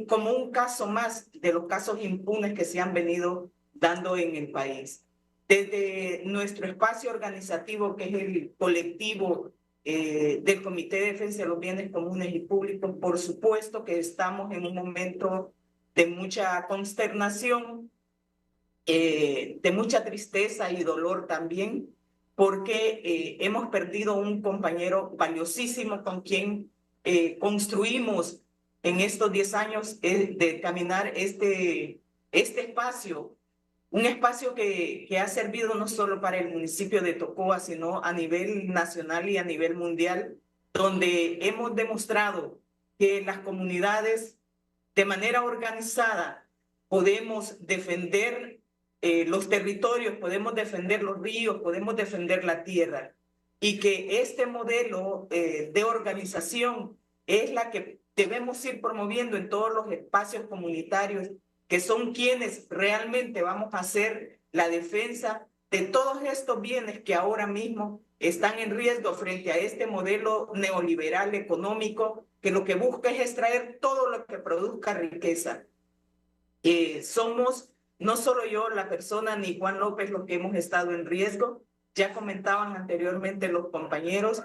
como un caso más de los casos impunes que se han venido dando en el país. Desde nuestro espacio organizativo, que es el colectivo del Comité de Defensa de los Bienes Comunes y Públicos, por supuesto que estamos en un momento de mucha consternación, de mucha tristeza y dolor también, porque hemos perdido un compañero valiosísimo con quien construimos en estos 10 años de caminar este espacio, un espacio que ha servido no solo para el municipio de Tocoa, sino a nivel nacional y a nivel mundial, donde hemos demostrado que las comunidades de manera organizada podemos defender los territorios, podemos defender los ríos, podemos defender la tierra, y que este modelo de organización es la que debemos ir promoviendo en todos los espacios comunitarios, que son quienes realmente vamos a hacer la defensa de todos estos bienes que ahora mismo están en riesgo frente a este modelo neoliberal económico que lo que busca es extraer todo lo que produzca riqueza. Somos, no solo yo, la persona, ni Juan López, los que hemos estado en riesgo. Ya comentaban anteriormente los compañeros,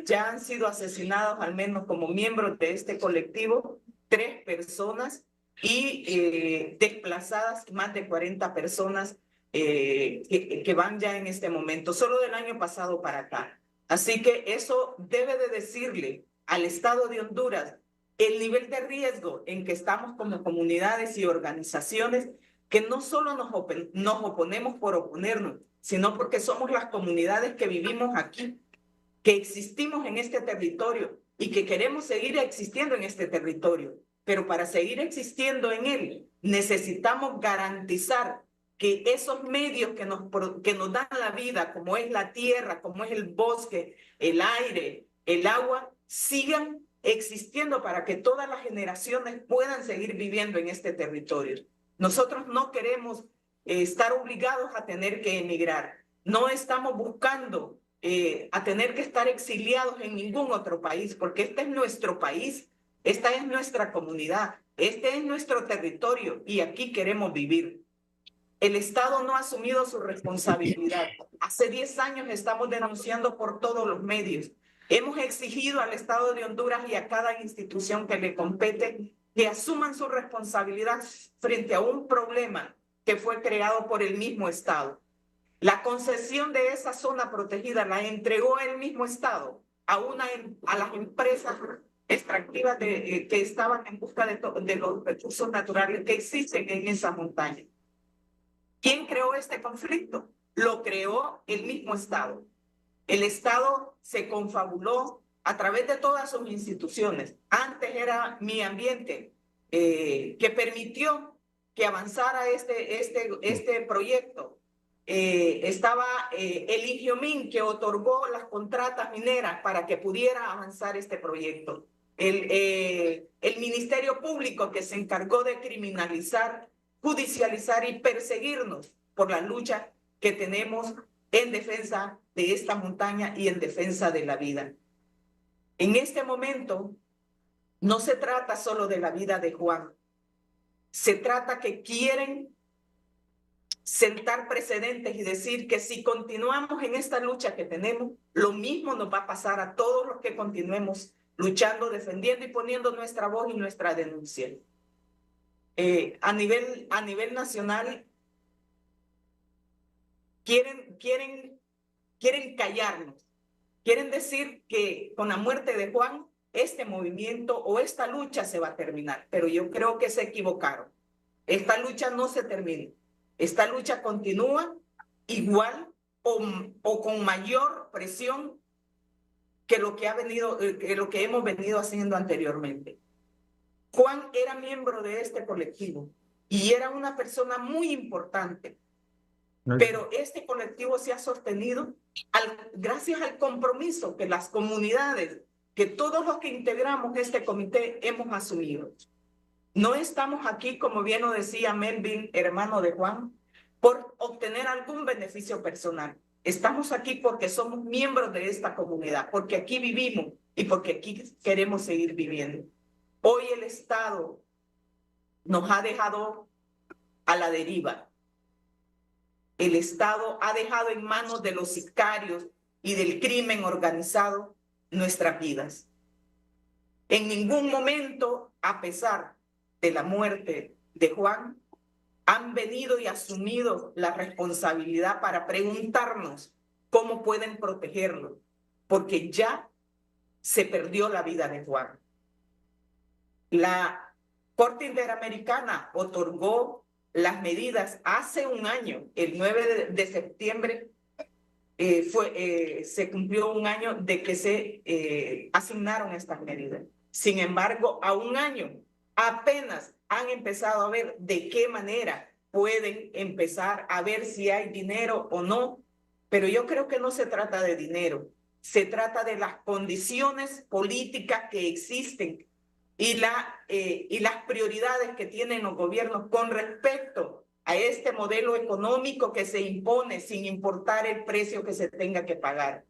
ya han sido asesinados, al menos como miembros de este colectivo, 3 personas y desplazadas más de 40 personas que van ya en este momento, solo del año pasado para acá. Así que eso debe de decirle al Estado de Honduras el nivel de riesgo en que estamos como comunidades y organizaciones, que no solo nos oponemos por oponernos, sino porque somos las comunidades que vivimos aquí, que existimos en este territorio y que queremos seguir existiendo en este territorio. Pero para seguir existiendo en él, necesitamos garantizar que esos medios que nos dan la vida, como es la tierra, como es el bosque, el aire, el agua, sigan existiendo para que todas las generaciones puedan seguir viviendo en este territorio. Nosotros no queremos estar obligados a tener que emigrar. No estamos buscando a tener que estar exiliados en ningún otro país, porque este es nuestro país, esta es nuestra comunidad, este es nuestro territorio y aquí queremos vivir. El Estado no ha asumido su responsabilidad. Hace 10 años estamos denunciando por todos los medios. Hemos exigido al Estado de Honduras y a cada institución que le compete que asuman su responsabilidad frente a un problema que fue creado por el mismo Estado. La concesión de esa zona protegida la entregó el mismo Estado a las empresas extractivas que estaban en busca de los recursos naturales que existen en esa montaña. ¿Quién creó este conflicto? Lo creó el mismo Estado. El Estado se confabuló a través de todas sus instituciones. Antes era Mi Ambiente, que permitió que avanzara este proyecto. Estaba el IGIOMIN, que otorgó las contratas mineras para que pudiera avanzar este proyecto. El Ministerio Público, que se encargó de criminalizar, judicializar y perseguirnos por la lucha que tenemos en defensa de esta montaña y en defensa de la vida. En este momento no se trata solo de la vida de Juan, se trata que quieren sentar precedentes y decir que si continuamos en esta lucha que tenemos, lo mismo nos va a pasar a todos los que continuemos luchando, defendiendo y poniendo nuestra voz y nuestra denuncia. A nivel nacional, quieren callarnos. Quieren decir que con la muerte de Juan, este movimiento o esta lucha se va a terminar. Pero yo creo que se equivocaron. Esta lucha no se termina. Esta lucha continúa igual o con mayor presión que lo que hemos venido haciendo anteriormente. Juan era miembro de este colectivo y era una persona muy importante. Pero este colectivo se ha sostenido gracias al compromiso que las comunidades, que todos los que integramos este comité hemos asumido. No estamos aquí, como bien lo decía Melvin, hermano de Juan, por obtener algún beneficio personal. Estamos aquí porque somos miembros de esta comunidad, porque aquí vivimos y porque aquí queremos seguir viviendo. Hoy el Estado nos ha dejado a la deriva. El Estado ha dejado en manos de los sicarios y del crimen organizado nuestras vidas. En ningún momento, a pesar de la muerte de Juan, han venido y asumido la responsabilidad para preguntarnos cómo pueden protegerlo, porque ya se perdió la vida de Juan. La Corte Interamericana otorgó las medidas hace un año, el 9 de septiembre, se cumplió un año de que se asignaron estas medidas. Sin embargo, a un año apenas han empezado a ver de qué manera pueden empezar a ver si hay dinero o no, pero yo creo que no se trata de dinero, se trata de las condiciones políticas que existen y las prioridades que tienen los gobiernos con respecto a este modelo económico que se impone sin importar el precio que se tenga que pagar.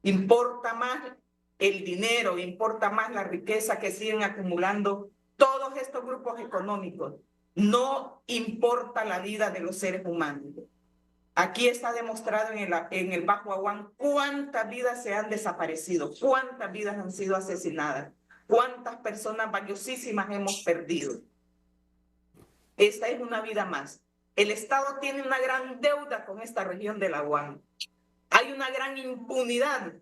Importa más el dinero, importa más la riqueza que siguen acumulando todos estos grupos económicos. No importa la vida de los seres humanos. Aquí está demostrado en el Bajo Aguán cuántas vidas se han desaparecido, cuántas vidas han sido asesinadas, cuántas personas valiosísimas hemos perdido. Esta es una vida más. El Estado tiene una gran deuda con esta región del Aguán. Hay una gran impunidad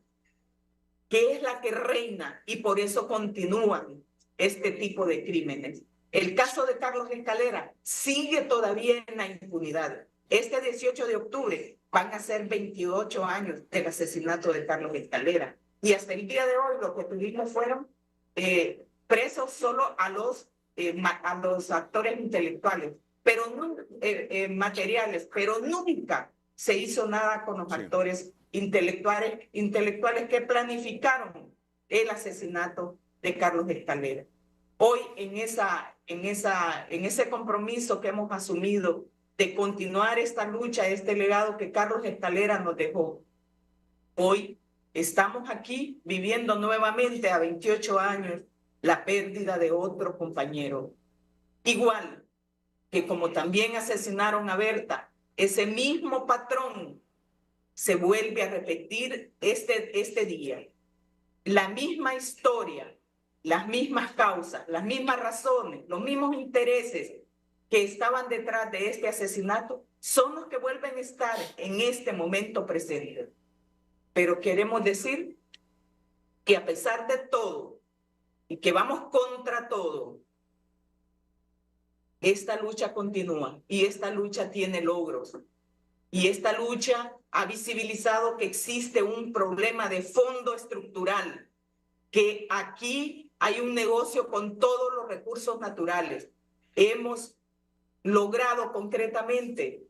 que es la que reina y por eso continúan este tipo de crímenes. El caso de Carlos Escalera sigue todavía en la impunidad. Este 18 de octubre van a ser 28 años del asesinato de Carlos Escalera. Y hasta el día de hoy lo que tuvimos fueron presos solo a los actores intelectuales, pero no materiales, pero nunca se hizo nada con los actores intelectuales que planificaron el asesinato de Carlos Escalera. Hoy en ese compromiso que hemos asumido de continuar esta lucha, este legado que Carlos Escalera nos dejó, hoy estamos aquí viviendo nuevamente a 28 años la pérdida de otro compañero. Igual que como también asesinaron a Berta, ese mismo patrón se vuelve a repetir este día. La misma historia, las mismas causas, las mismas razones, los mismos intereses que estaban detrás de este asesinato son los que vuelven a estar en este momento presente. Pero queremos decir que a pesar de todo y que vamos contra todo, esta lucha continúa y esta lucha tiene logros. Y esta lucha ha visibilizado que existe un problema de fondo estructural, que aquí hay un negocio con todos los recursos naturales. Hemos logrado concretamente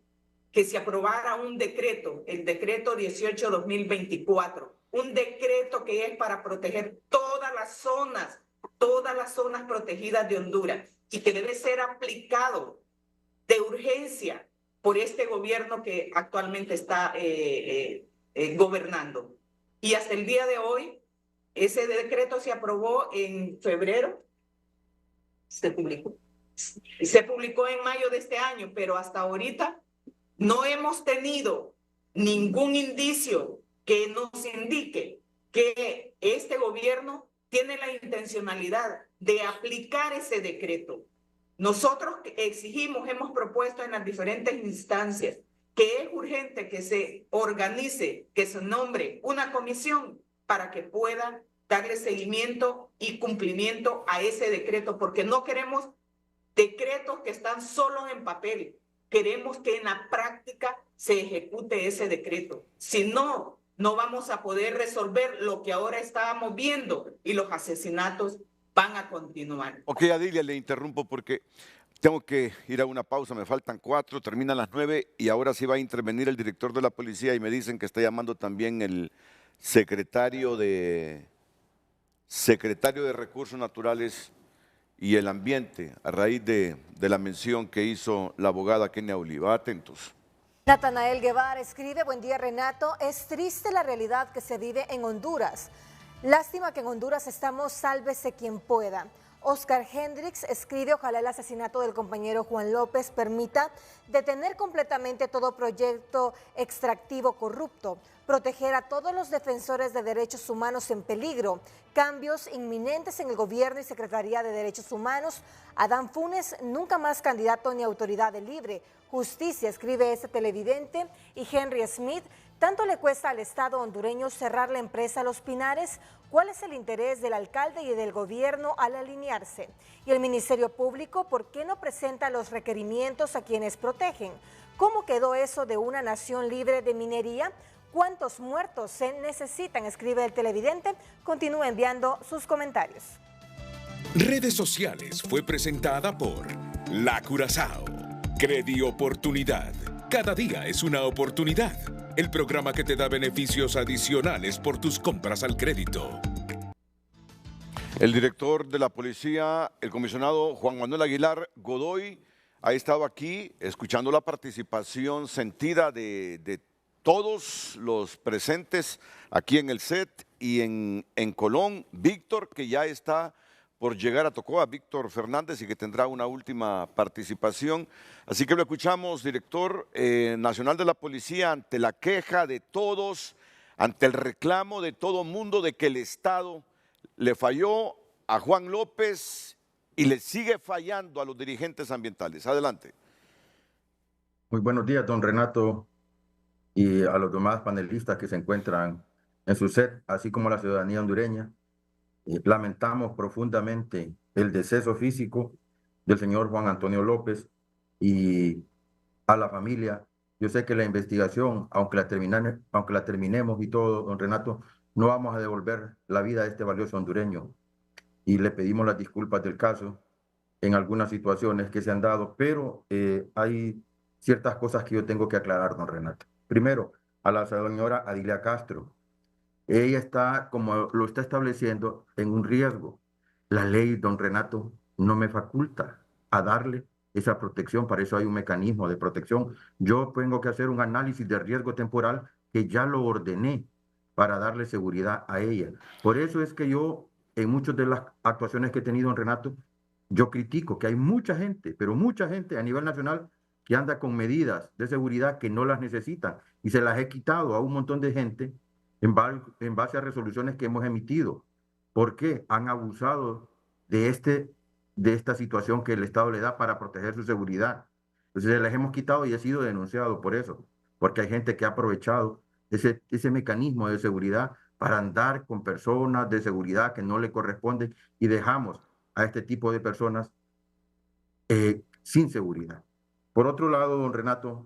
que se aprobara un decreto, el decreto 18/2024, un decreto que es para proteger todas las zonas protegidas de Honduras y que debe ser aplicado de urgencia por este gobierno que actualmente está gobernando. Y hasta el día de hoy, ese decreto se aprobó en febrero, se publicó en mayo de este año, pero hasta ahorita No hemos tenido ningún indicio que nos indique que este gobierno tiene la intencionalidad de aplicar ese decreto. Nosotros exigimos, hemos propuesto en las diferentes instancias que es urgente que se organice, que se nombre una comisión para que pueda darle seguimiento y cumplimiento a ese decreto, porque no queremos decretos que están solo en papel. Queremos que en la práctica se ejecute ese decreto. Si no, no vamos a poder resolver lo que ahora estábamos viendo y los asesinatos van a continuar. Ok, Adilia, le interrumpo porque tengo que ir a una pausa, me faltan 4, terminan las 9 y ahora sí va a intervenir el director de la policía y me dicen que está llamando también el secretario de Recursos Naturales y el Ambiente a raíz de la mención que hizo la abogada Kenia Oliva. Atentos. Natanael Guevara escribe: buen día, Renato. Es triste la realidad que se vive en Honduras. Lástima que en Honduras estamos sálvese quien pueda. Oscar Hendricks escribe: ojalá el asesinato del compañero Juan López permita detener completamente todo proyecto extractivo corrupto, proteger a todos los defensores de derechos humanos en peligro, cambios inminentes en el gobierno y Secretaría de Derechos Humanos, Adán Funes nunca más candidato ni autoridad libre, justicia, escribe este televidente, y Henry Smith: ¿tanto le cuesta al Estado hondureño cerrar la empresa Los Pinares? ¿Cuál es el interés del alcalde y del gobierno al alinearse? Y el Ministerio Público, ¿por qué no presenta los requerimientos a quienes protegen? ¿Cómo quedó eso de una nación libre de minería? ¿Cuántos muertos se necesitan?, escribe el televidente. Continúa enviando sus comentarios. Redes Sociales fue presentada por La Curazao. Credioportunidad. Cada día es una oportunidad. El programa que te da beneficios adicionales por tus compras al crédito. El director de la policía, el comisionado Juan Manuel Aguilar Godoy, ha estado aquí escuchando la participación sentida de todos los presentes aquí en el set y en Colón. Víctor, que ya está por llegar a Tocoa, Víctor Fernández, y que tendrá una última participación. Así que lo escuchamos, director nacional de la policía, ante la queja de todos, ante el reclamo de todo mundo de que el Estado le falló a Juan López y le sigue fallando a los dirigentes ambientales. Adelante. Muy buenos días, don Renato, y a los demás panelistas que se encuentran en su set, así como a la ciudadanía hondureña. Lamentamos profundamente el deceso físico del señor Juan Antonio López y a la familia. Yo sé que la investigación, aunque la terminemos y todo, don Renato, no vamos a devolver la vida a este valioso hondureño. Y le pedimos las disculpas del caso en algunas situaciones que se han dado, pero hay ciertas cosas que yo tengo que aclarar, don Renato. Primero, a la señora Adilia Castro. Ella está, como lo está estableciendo, en un riesgo. La ley, don Renato, no me faculta a darle esa protección. Para eso hay un mecanismo de protección. Yo tengo que hacer un análisis de riesgo temporal que ya lo ordené para darle seguridad a ella. Por eso es que yo, en muchas de las actuaciones que he tenido, don Renato, yo critico que hay mucha gente, pero mucha gente a nivel nacional que anda con medidas de seguridad que no las necesitan y se las he quitado a un montón de gente en base a resoluciones que hemos emitido. ¿Por qué? Han abusado de esta situación que el Estado le da para proteger su seguridad. Entonces se las hemos quitado y he sido denunciado por eso, porque hay gente que ha aprovechado ese mecanismo de seguridad para andar con personas de seguridad que no le corresponden y dejamos a este tipo de personas sin seguridad. Por otro lado, don Renato,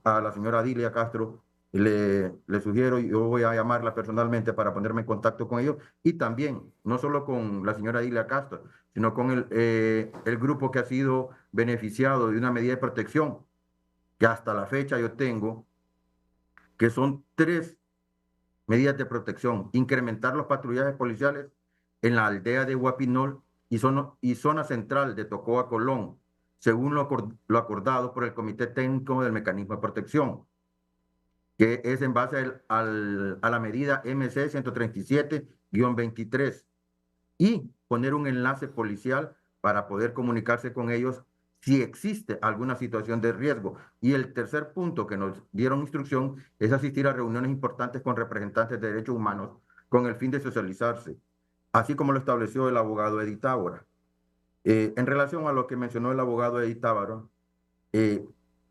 a la señora Adilia Castro le sugiero, yo voy a llamarla personalmente para ponerme en contacto con ellos, y también, no solo con la señora Adilia Castro, sino con el grupo que ha sido beneficiado de una medida de protección, que hasta la fecha yo tengo, que son 3 medidas de protección: incrementar los patrullajes policiales en la aldea de Huapinol y zona central de Tocoa, Colón, según lo acordado por el Comité Técnico del Mecanismo de Protección, que es en base a la medida MC 137-23, y poner un enlace policial para poder comunicarse con ellos si existe alguna situación de riesgo. Y el tercer punto que nos dieron instrucción es asistir a reuniones importantes con representantes de derechos humanos con el fin de socializarse, así como lo estableció el abogado Eddie Tábora. En relación a lo que mencionó el abogado Eddie Tábora,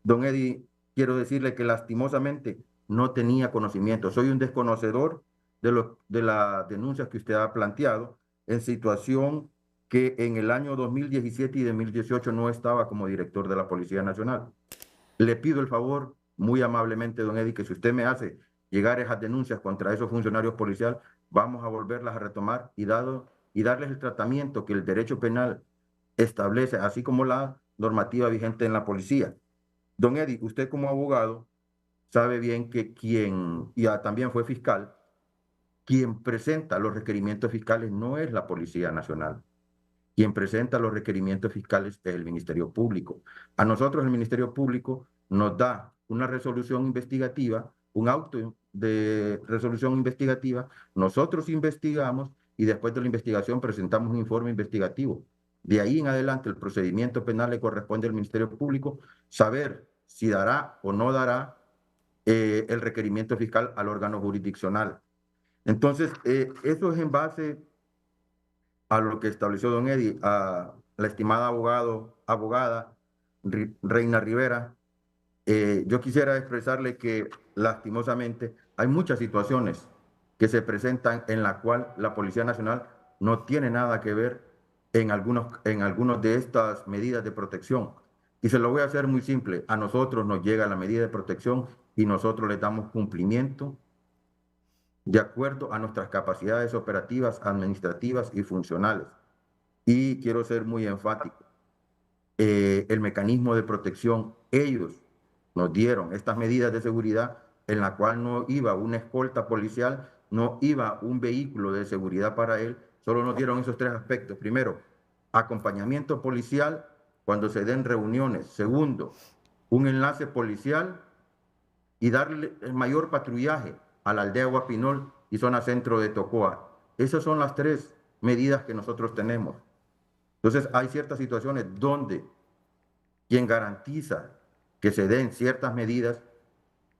don Eddie, quiero decirle que lastimosamente no tenía conocimiento. Soy un desconocedor de las denuncias que usted ha planteado en situación que en el año 2017 y 2018 no estaba como director de la Policía Nacional. Le pido el favor, muy amablemente, don Eddie, que si usted me hace llegar esas denuncias contra esos funcionarios policiales, vamos a volverlas a retomar y darles el tratamiento que el derecho penal establece, así como la normativa vigente en la policía. Don Eddie, usted como abogado sabe bien que también fue fiscal, quien presenta los requerimientos fiscales no es la Policía Nacional. Quien presenta los requerimientos fiscales es el Ministerio Público. A nosotros el Ministerio Público nos da una resolución investigativa, un auto de resolución investigativa, nosotros investigamos y después de la investigación presentamos un informe investigativo. De ahí en adelante el procedimiento penal le corresponde al Ministerio Público saber si dará o no dará el requerimiento fiscal al órgano jurisdiccional. Entonces, eso es en base a lo que estableció don Eddie, a la estimada abogada Reina Rivera. Yo quisiera expresarle que lastimosamente hay muchas situaciones que se presentan en la cual la Policía Nacional no tiene nada que ver en algunos de estas medidas de protección. Y se lo voy a hacer muy simple. A nosotros nos llega la medida de protección y nosotros le damos cumplimiento de acuerdo a nuestras capacidades operativas, administrativas y funcionales. Y quiero ser muy enfático. El mecanismo de protección, ellos nos dieron estas medidas de seguridad en la cual no iba una escolta policial, no iba un vehículo de seguridad para él, solo nos dieron esos tres aspectos. Primero, acompañamiento policial cuando se den reuniones. Segundo, un enlace policial y darle el mayor patrullaje a la aldea Guapinol y zona centro de Tocoa. Esas son las tres medidas que nosotros tenemos. Entonces hay ciertas situaciones donde quien garantiza que se den ciertas medidas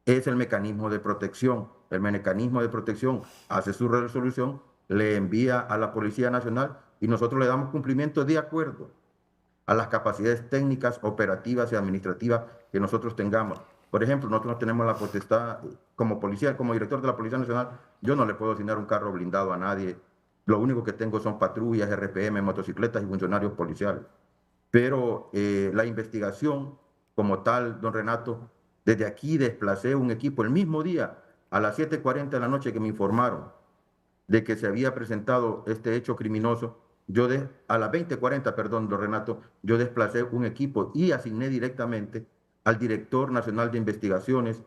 es el mecanismo de protección. El mecanismo de protección hace su resolución, le envía a la Policía Nacional y nosotros le damos cumplimiento de acuerdo a las capacidades técnicas, operativas y administrativas que nosotros tengamos. Por ejemplo, nosotros no tenemos la potestad, como policía, como director de la Policía Nacional, yo no le puedo asignar un carro blindado a nadie. Lo único que tengo son patrullas, RPM, motocicletas y funcionarios policiales. Pero la investigación como tal, don Renato, desde aquí desplacé un equipo el mismo día, a las 7:40 de la noche que me informaron de que se había presentado este hecho criminoso. A las 20:40, perdón, don Renato, yo desplacé un equipo y asigné directamente al director nacional de investigaciones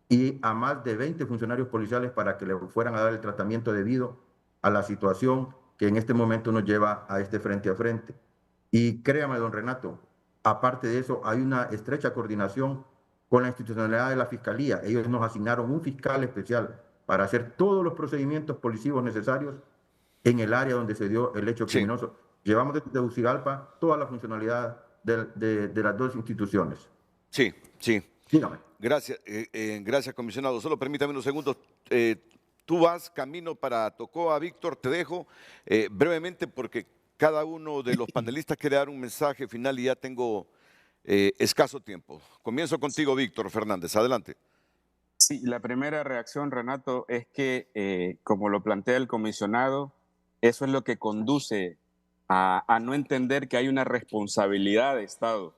y a más de 20 funcionarios policiales para que le fueran a dar el tratamiento debido a la situación que en este momento nos lleva a este frente a frente. Y créame, don Renato, aparte de eso, hay una estrecha coordinación con la institucionalidad de la Fiscalía. Ellos nos asignaron un fiscal especial para hacer todos los procedimientos policivos necesarios en el área donde se dio el hecho criminoso. Llevamos desde Tegucigalpa toda la funcionalidad de las dos instituciones. Sí, sí. Dígame. Gracias, gracias, comisionado. Solo permítame unos segundos. Tú vas camino para Tocoa, Víctor, te dejo brevemente porque cada uno de los panelistas quiere dar un mensaje final y ya tengo escaso tiempo. Comienzo contigo, Víctor Fernández. Adelante. Sí, la primera reacción, Renato, es que, como lo plantea el comisionado, eso es lo que conduce a no entender que hay una responsabilidad de Estado.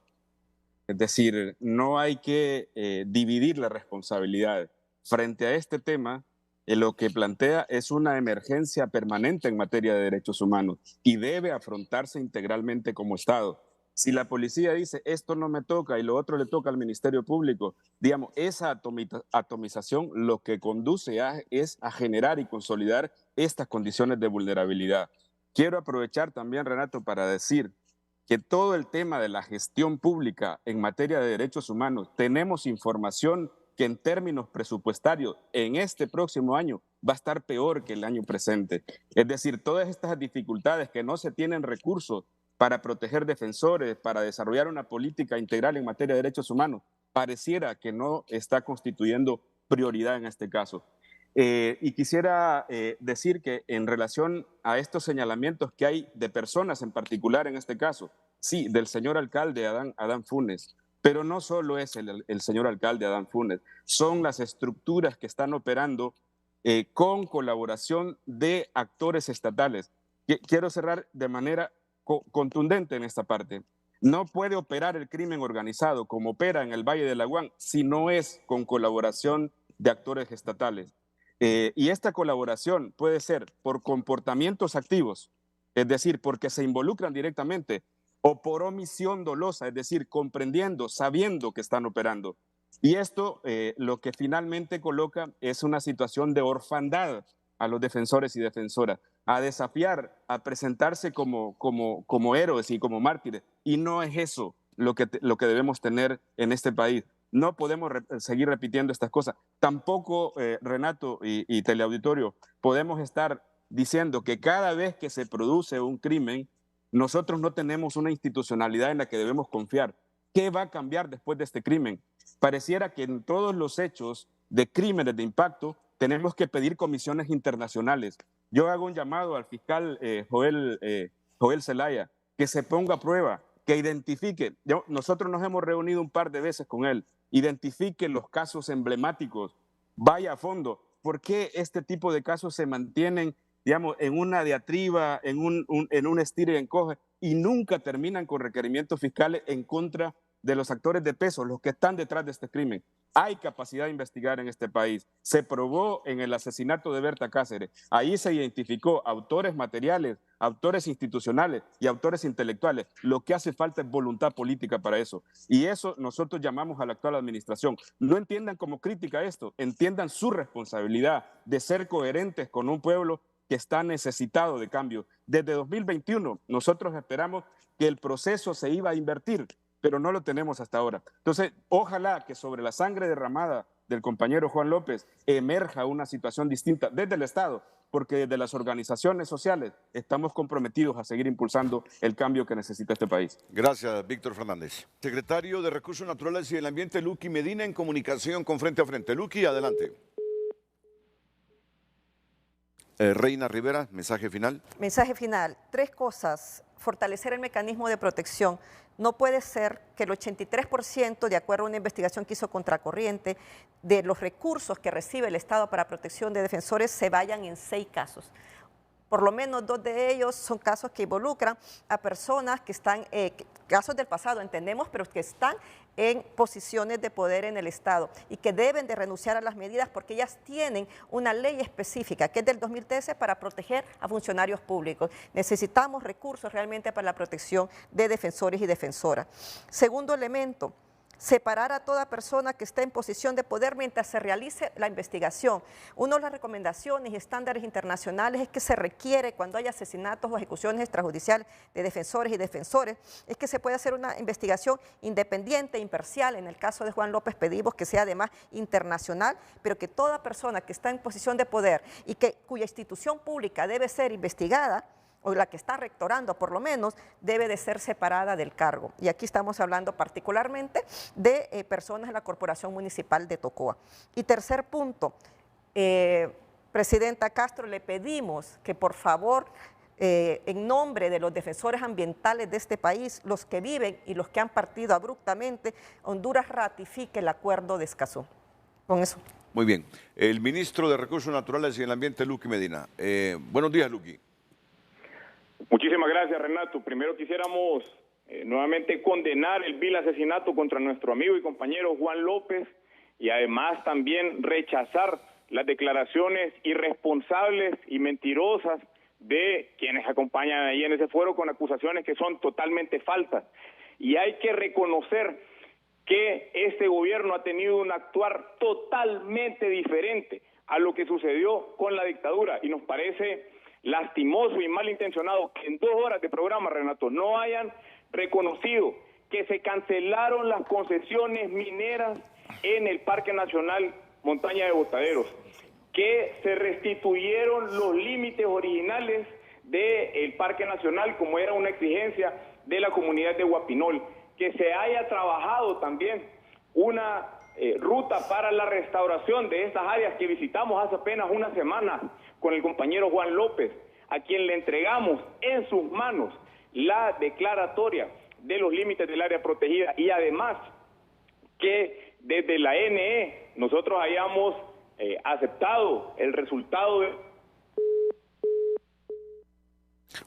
Es decir, no hay que dividir la responsabilidad. Frente a este tema, lo que plantea es una emergencia permanente en materia de derechos humanos y debe afrontarse integralmente como Estado. Si la policía dice, esto no me toca y lo otro le toca al Ministerio Público, digamos, esa atomización lo que conduce es a generar y consolidar estas condiciones de vulnerabilidad. Quiero aprovechar también, Renato, para decir que todo el tema de la gestión pública en materia de derechos humanos, tenemos información que en términos presupuestarios en este próximo año va a estar peor que el año presente. Es decir, todas estas dificultades que no se tienen recursos para proteger defensores, para desarrollar una política integral en materia de derechos humanos, pareciera que no está constituyendo prioridad en este caso. Y quisiera decir que en relación a estos señalamientos que hay de personas en particular en este caso, sí, del señor alcalde Adán Funes, pero no solo es el señor alcalde Adán Funes, son las estructuras que están operando con colaboración de actores estatales. Quiero cerrar de manera contundente en esta parte. No puede operar el crimen organizado como opera en el Valle de Laguán si no es con colaboración de actores estatales. Y esta colaboración puede ser por comportamientos activos, es decir, porque se involucran directamente, o por omisión dolosa, es decir, comprendiendo, sabiendo que están operando. Y esto lo que finalmente coloca es una situación de orfandad a los defensores y defensoras, a desafiar, a presentarse como héroes y como mártires. Y no es eso lo que debemos tener en este país. No podemos seguir repitiendo estas cosas. Tampoco, Renato y teleauditorio, podemos estar diciendo que cada vez que se produce un crimen, nosotros no tenemos una institucionalidad en la que debemos confiar. ¿Qué va a cambiar después de este crimen? Pareciera que en todos los hechos de crímenes de impacto tenemos que pedir comisiones internacionales. Yo hago un llamado al fiscal Joel Zelaya, que se ponga a prueba, que identifique. Nosotros nos hemos reunido un par de veces con él, identifique los casos emblemáticos, vaya a fondo. ¿Por qué este tipo de casos se mantienen, digamos, en una diatriba, en un estira y encoge, y nunca terminan con requerimientos fiscales en contra de los actores de peso, los que están detrás de este crimen? Hay capacidad de investigar en este país. Se probó en el asesinato de Berta Cáceres. Ahí se identificó autores materiales, autores institucionales y autores intelectuales. Lo que hace falta es voluntad política para eso. Y eso nosotros llamamos a la actual administración. No entiendan como crítica esto, entiendan su responsabilidad de ser coherentes con un pueblo que está necesitado de cambio. Desde 2021 nosotros esperamos que el proceso se iba a invertir, pero no lo tenemos hasta ahora. Entonces, ojalá que sobre la sangre derramada del compañero Juan López emerja una situación distinta desde el Estado, porque desde las organizaciones sociales estamos comprometidos a seguir impulsando el cambio que necesita este país. Gracias, Víctor Fernández. Secretario de Recursos Naturales y el Ambiente, Luqui Medina, en comunicación con Frente a Frente. Luqui, adelante. Reina Rivera, mensaje final. Mensaje final. 3 cosas. Fortalecer el mecanismo de protección. No puede ser que el 83%, de acuerdo a una investigación que hizo Contracorriente, de los recursos que recibe el Estado para protección de defensores se vayan en 6 casos. Por lo menos 2 de ellos son casos que involucran a personas que están, casos del pasado entendemos, pero que están en posiciones de poder en el Estado y que deben de renunciar a las medidas porque ellas tienen una ley específica que es del 2013 para proteger a funcionarios públicos. Necesitamos recursos realmente para la protección de defensores y defensoras. Segundo elemento, separar a toda persona que esté en posición de poder mientras se realice la investigación. Una de las recomendaciones y estándares internacionales es que se requiere cuando haya asesinatos o ejecuciones extrajudiciales de defensores y defensores, es que se pueda hacer una investigación independiente e imparcial. En el caso de Juan López pedimos que sea además internacional, pero que toda persona que está en posición de poder y cuya institución pública debe ser investigada, o la que está rectorando por lo menos, debe de ser separada del cargo. Y aquí estamos hablando particularmente de personas en la Corporación Municipal de Tocoa. Y tercer punto, Presidenta Castro, le pedimos que por favor, en nombre de los defensores ambientales de este país, los que viven y los que han partido abruptamente, Honduras ratifique el acuerdo de Escazú. Con eso. Muy bien. El ministro de Recursos Naturales y el Ambiente, Luqui Medina. Buenos días, Luqui. Muchísimas gracias, Renato. Primero quisiéramos nuevamente condenar el vil asesinato contra nuestro amigo y compañero Juan López y además también rechazar las declaraciones irresponsables y mentirosas de quienes acompañan ahí en ese foro con acusaciones que son totalmente falsas. Y hay que reconocer que este gobierno ha tenido un actuar totalmente diferente a lo que sucedió con la dictadura y nos parece lastimoso y malintencionado que en 2 horas de programa, Renato, no hayan reconocido que se cancelaron las concesiones mineras en el Parque Nacional Montaña de Botaderos, que se restituyeron los límites originales del Parque Nacional, como era una exigencia de la comunidad de Guapinol, que se haya trabajado también una ruta para la restauración de estas áreas que visitamos hace apenas una semana con el compañero Juan López, a quien le entregamos en sus manos la declaratoria de los límites del área protegida, y además que desde la NE nosotros hayamos aceptado el resultado de...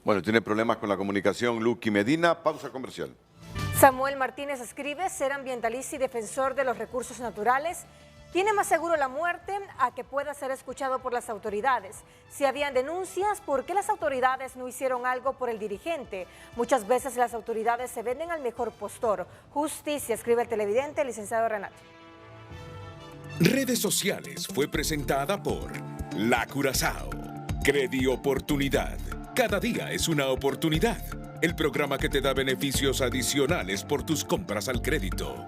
Bueno, tiene problemas con la comunicación Luqui Medina. Pausa comercial. Samuel Martínez escribe: ser ambientalista y defensor de los recursos naturales tiene más seguro la muerte a que pueda ser escuchado por las autoridades. Si habían denuncias, ¿por qué las autoridades no hicieron algo por el dirigente? Muchas veces las autoridades se venden al mejor postor. Justicia, escribe el televidente, licenciado Renato. Redes sociales fue presentada por La Curazao. Credioportunidad. Cada día es una oportunidad. El programa que te da beneficios adicionales por tus compras al crédito.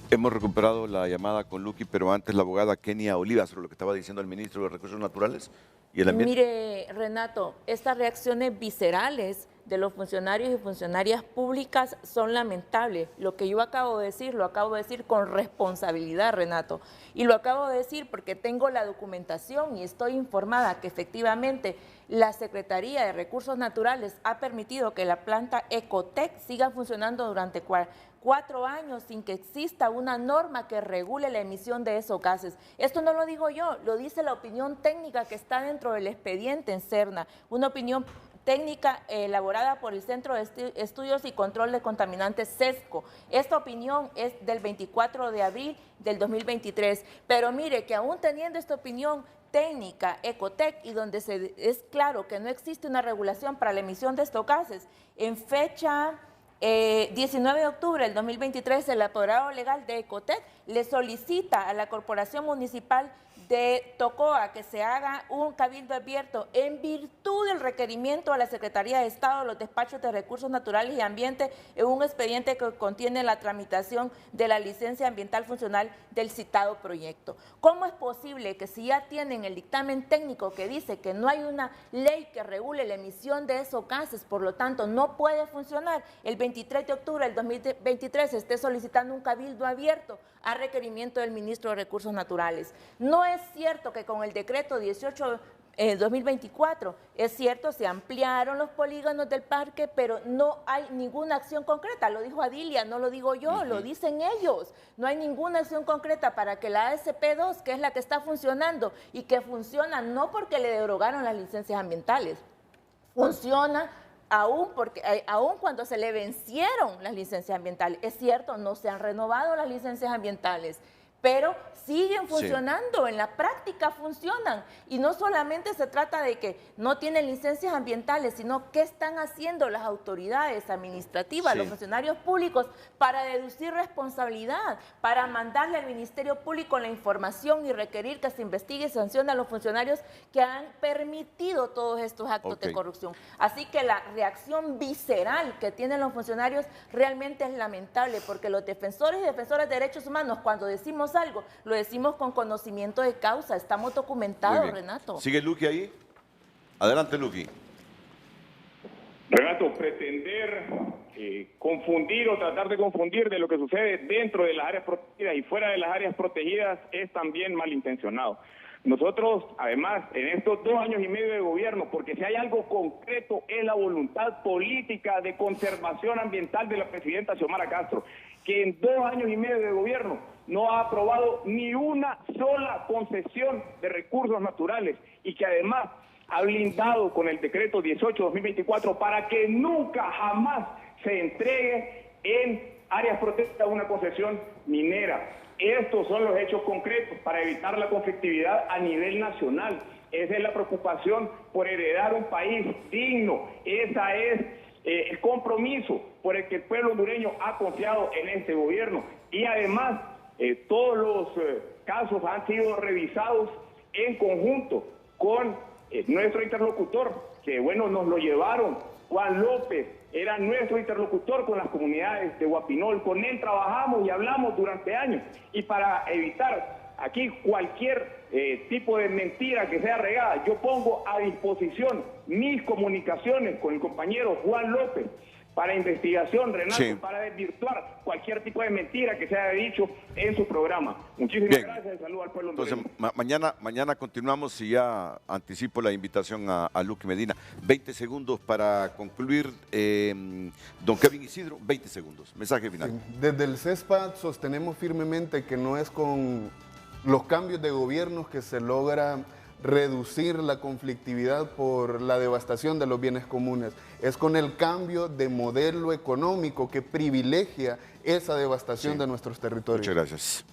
Hemos recuperado la llamada con Luqui, pero antes la abogada Kenia Oliva sobre lo que estaba diciendo el ministro de Recursos Naturales y el Ambiente. Mire, Renato, estas reacciones viscerales de los funcionarios y funcionarias públicas son lamentables. Lo que yo acabo de decir, lo acabo de decir con responsabilidad, Renato. Y lo acabo de decir porque tengo la documentación y estoy informada que efectivamente la Secretaría de Recursos Naturales ha permitido que la planta Ecotec siga funcionando durante 4 años sin que exista una norma que regule la emisión de esos gases. Esto no lo digo yo, lo dice la opinión técnica que está dentro del expediente en Serna, una opinión técnica elaborada por el Centro de Estudios y Control de Contaminantes CESCO. Esta opinión es del 24 de abril del 2023, pero mire que aún teniendo esta opinión técnica Ecotec y donde es claro que no existe una regulación para la emisión de estos gases, en fecha 19 de octubre del 2023, el apoderado legal de Ecotec le solicita a la Corporación Municipal de Tocoa que se haga un cabildo abierto en virtud del requerimiento a la Secretaría de Estado de los despachos de Recursos Naturales y Ambiente en un expediente que contiene la tramitación de la licencia ambiental funcional del citado proyecto. ¿Cómo es posible que si ya tienen el dictamen técnico que dice que no hay una ley que regule la emisión de esos gases, por lo tanto no puede funcionar, el 23 de octubre del 2023 se esté solicitando un cabildo abierto a requerimiento del ministro de Recursos Naturales? No es cierto que con el decreto 18/2024, es cierto, se ampliaron los polígonos del parque, pero no hay ninguna acción concreta. Lo dijo Adilia, no lo digo yo, lo dicen ellos. No hay ninguna acción concreta para que la ASP2, que es la que está funcionando y que funciona no porque le derogaron las licencias ambientales, funciona aún cuando se le vencieron las licencias ambientales. Es cierto, no se han renovado las licencias ambientales, pero siguen funcionando, en la práctica funcionan. Y no solamente se trata de que no tienen licencias ambientales, sino qué están haciendo las autoridades administrativas, los funcionarios públicos, para deducir responsabilidad, para mandarle al Ministerio Público la información y requerir que se investigue y sancione a los funcionarios que han permitido todos estos actos de corrupción. Así que la reacción visceral que tienen los funcionarios realmente es lamentable, porque los defensores y defensoras de derechos humanos, cuando decimos algo, lo decimos con conocimiento de causa, estamos documentados, Renato. ¿Sigue Luqui ahí? Adelante, Luqui. Renato, pretender confundir o tratar de confundir de lo que sucede dentro de las áreas protegidas y fuera de las áreas protegidas es también malintencionado. Nosotros, además, en estos 2 años y medio de gobierno, porque si hay algo concreto es la voluntad política de conservación ambiental de la presidenta Xiomara Castro, que en 2 años y medio de gobierno no ha aprobado ni una sola concesión de recursos naturales y que además ha blindado con el decreto 18/2024 para que nunca jamás se entregue en áreas protegidas una concesión minera. Estos son los hechos concretos para evitar la conflictividad a nivel nacional. Esa es la preocupación por heredar un país digno. Esa es el compromiso por el que el pueblo hondureño ha confiado en este gobierno. Y además, todos los casos han sido revisados en conjunto con nuestro interlocutor, que bueno, nos lo llevaron. Juan López era nuestro interlocutor con las comunidades de Guapinol. Con él trabajamos y hablamos durante años. Y para evitar aquí cualquier tipo de mentira que sea regada, yo pongo a disposición mis comunicaciones con el compañero Juan López para investigación, Renato, sí, para desvirtuar cualquier tipo de mentira que se haya dicho en su programa. Muchísimas gracias y saludos al pueblo hondureño. Entonces, mañana continuamos y ya anticipo la invitación a Luque Medina. 20 segundos para concluir. Don Kevin Isidro, 20 segundos. Mensaje final. Sí. Desde el CESPA sostenemos firmemente que no es con los cambios de gobiernos que se logra reducir la conflictividad por la devastación de los bienes comunes. Es con el cambio de modelo económico que privilegia esa devastación de nuestros territorios. Muchas gracias.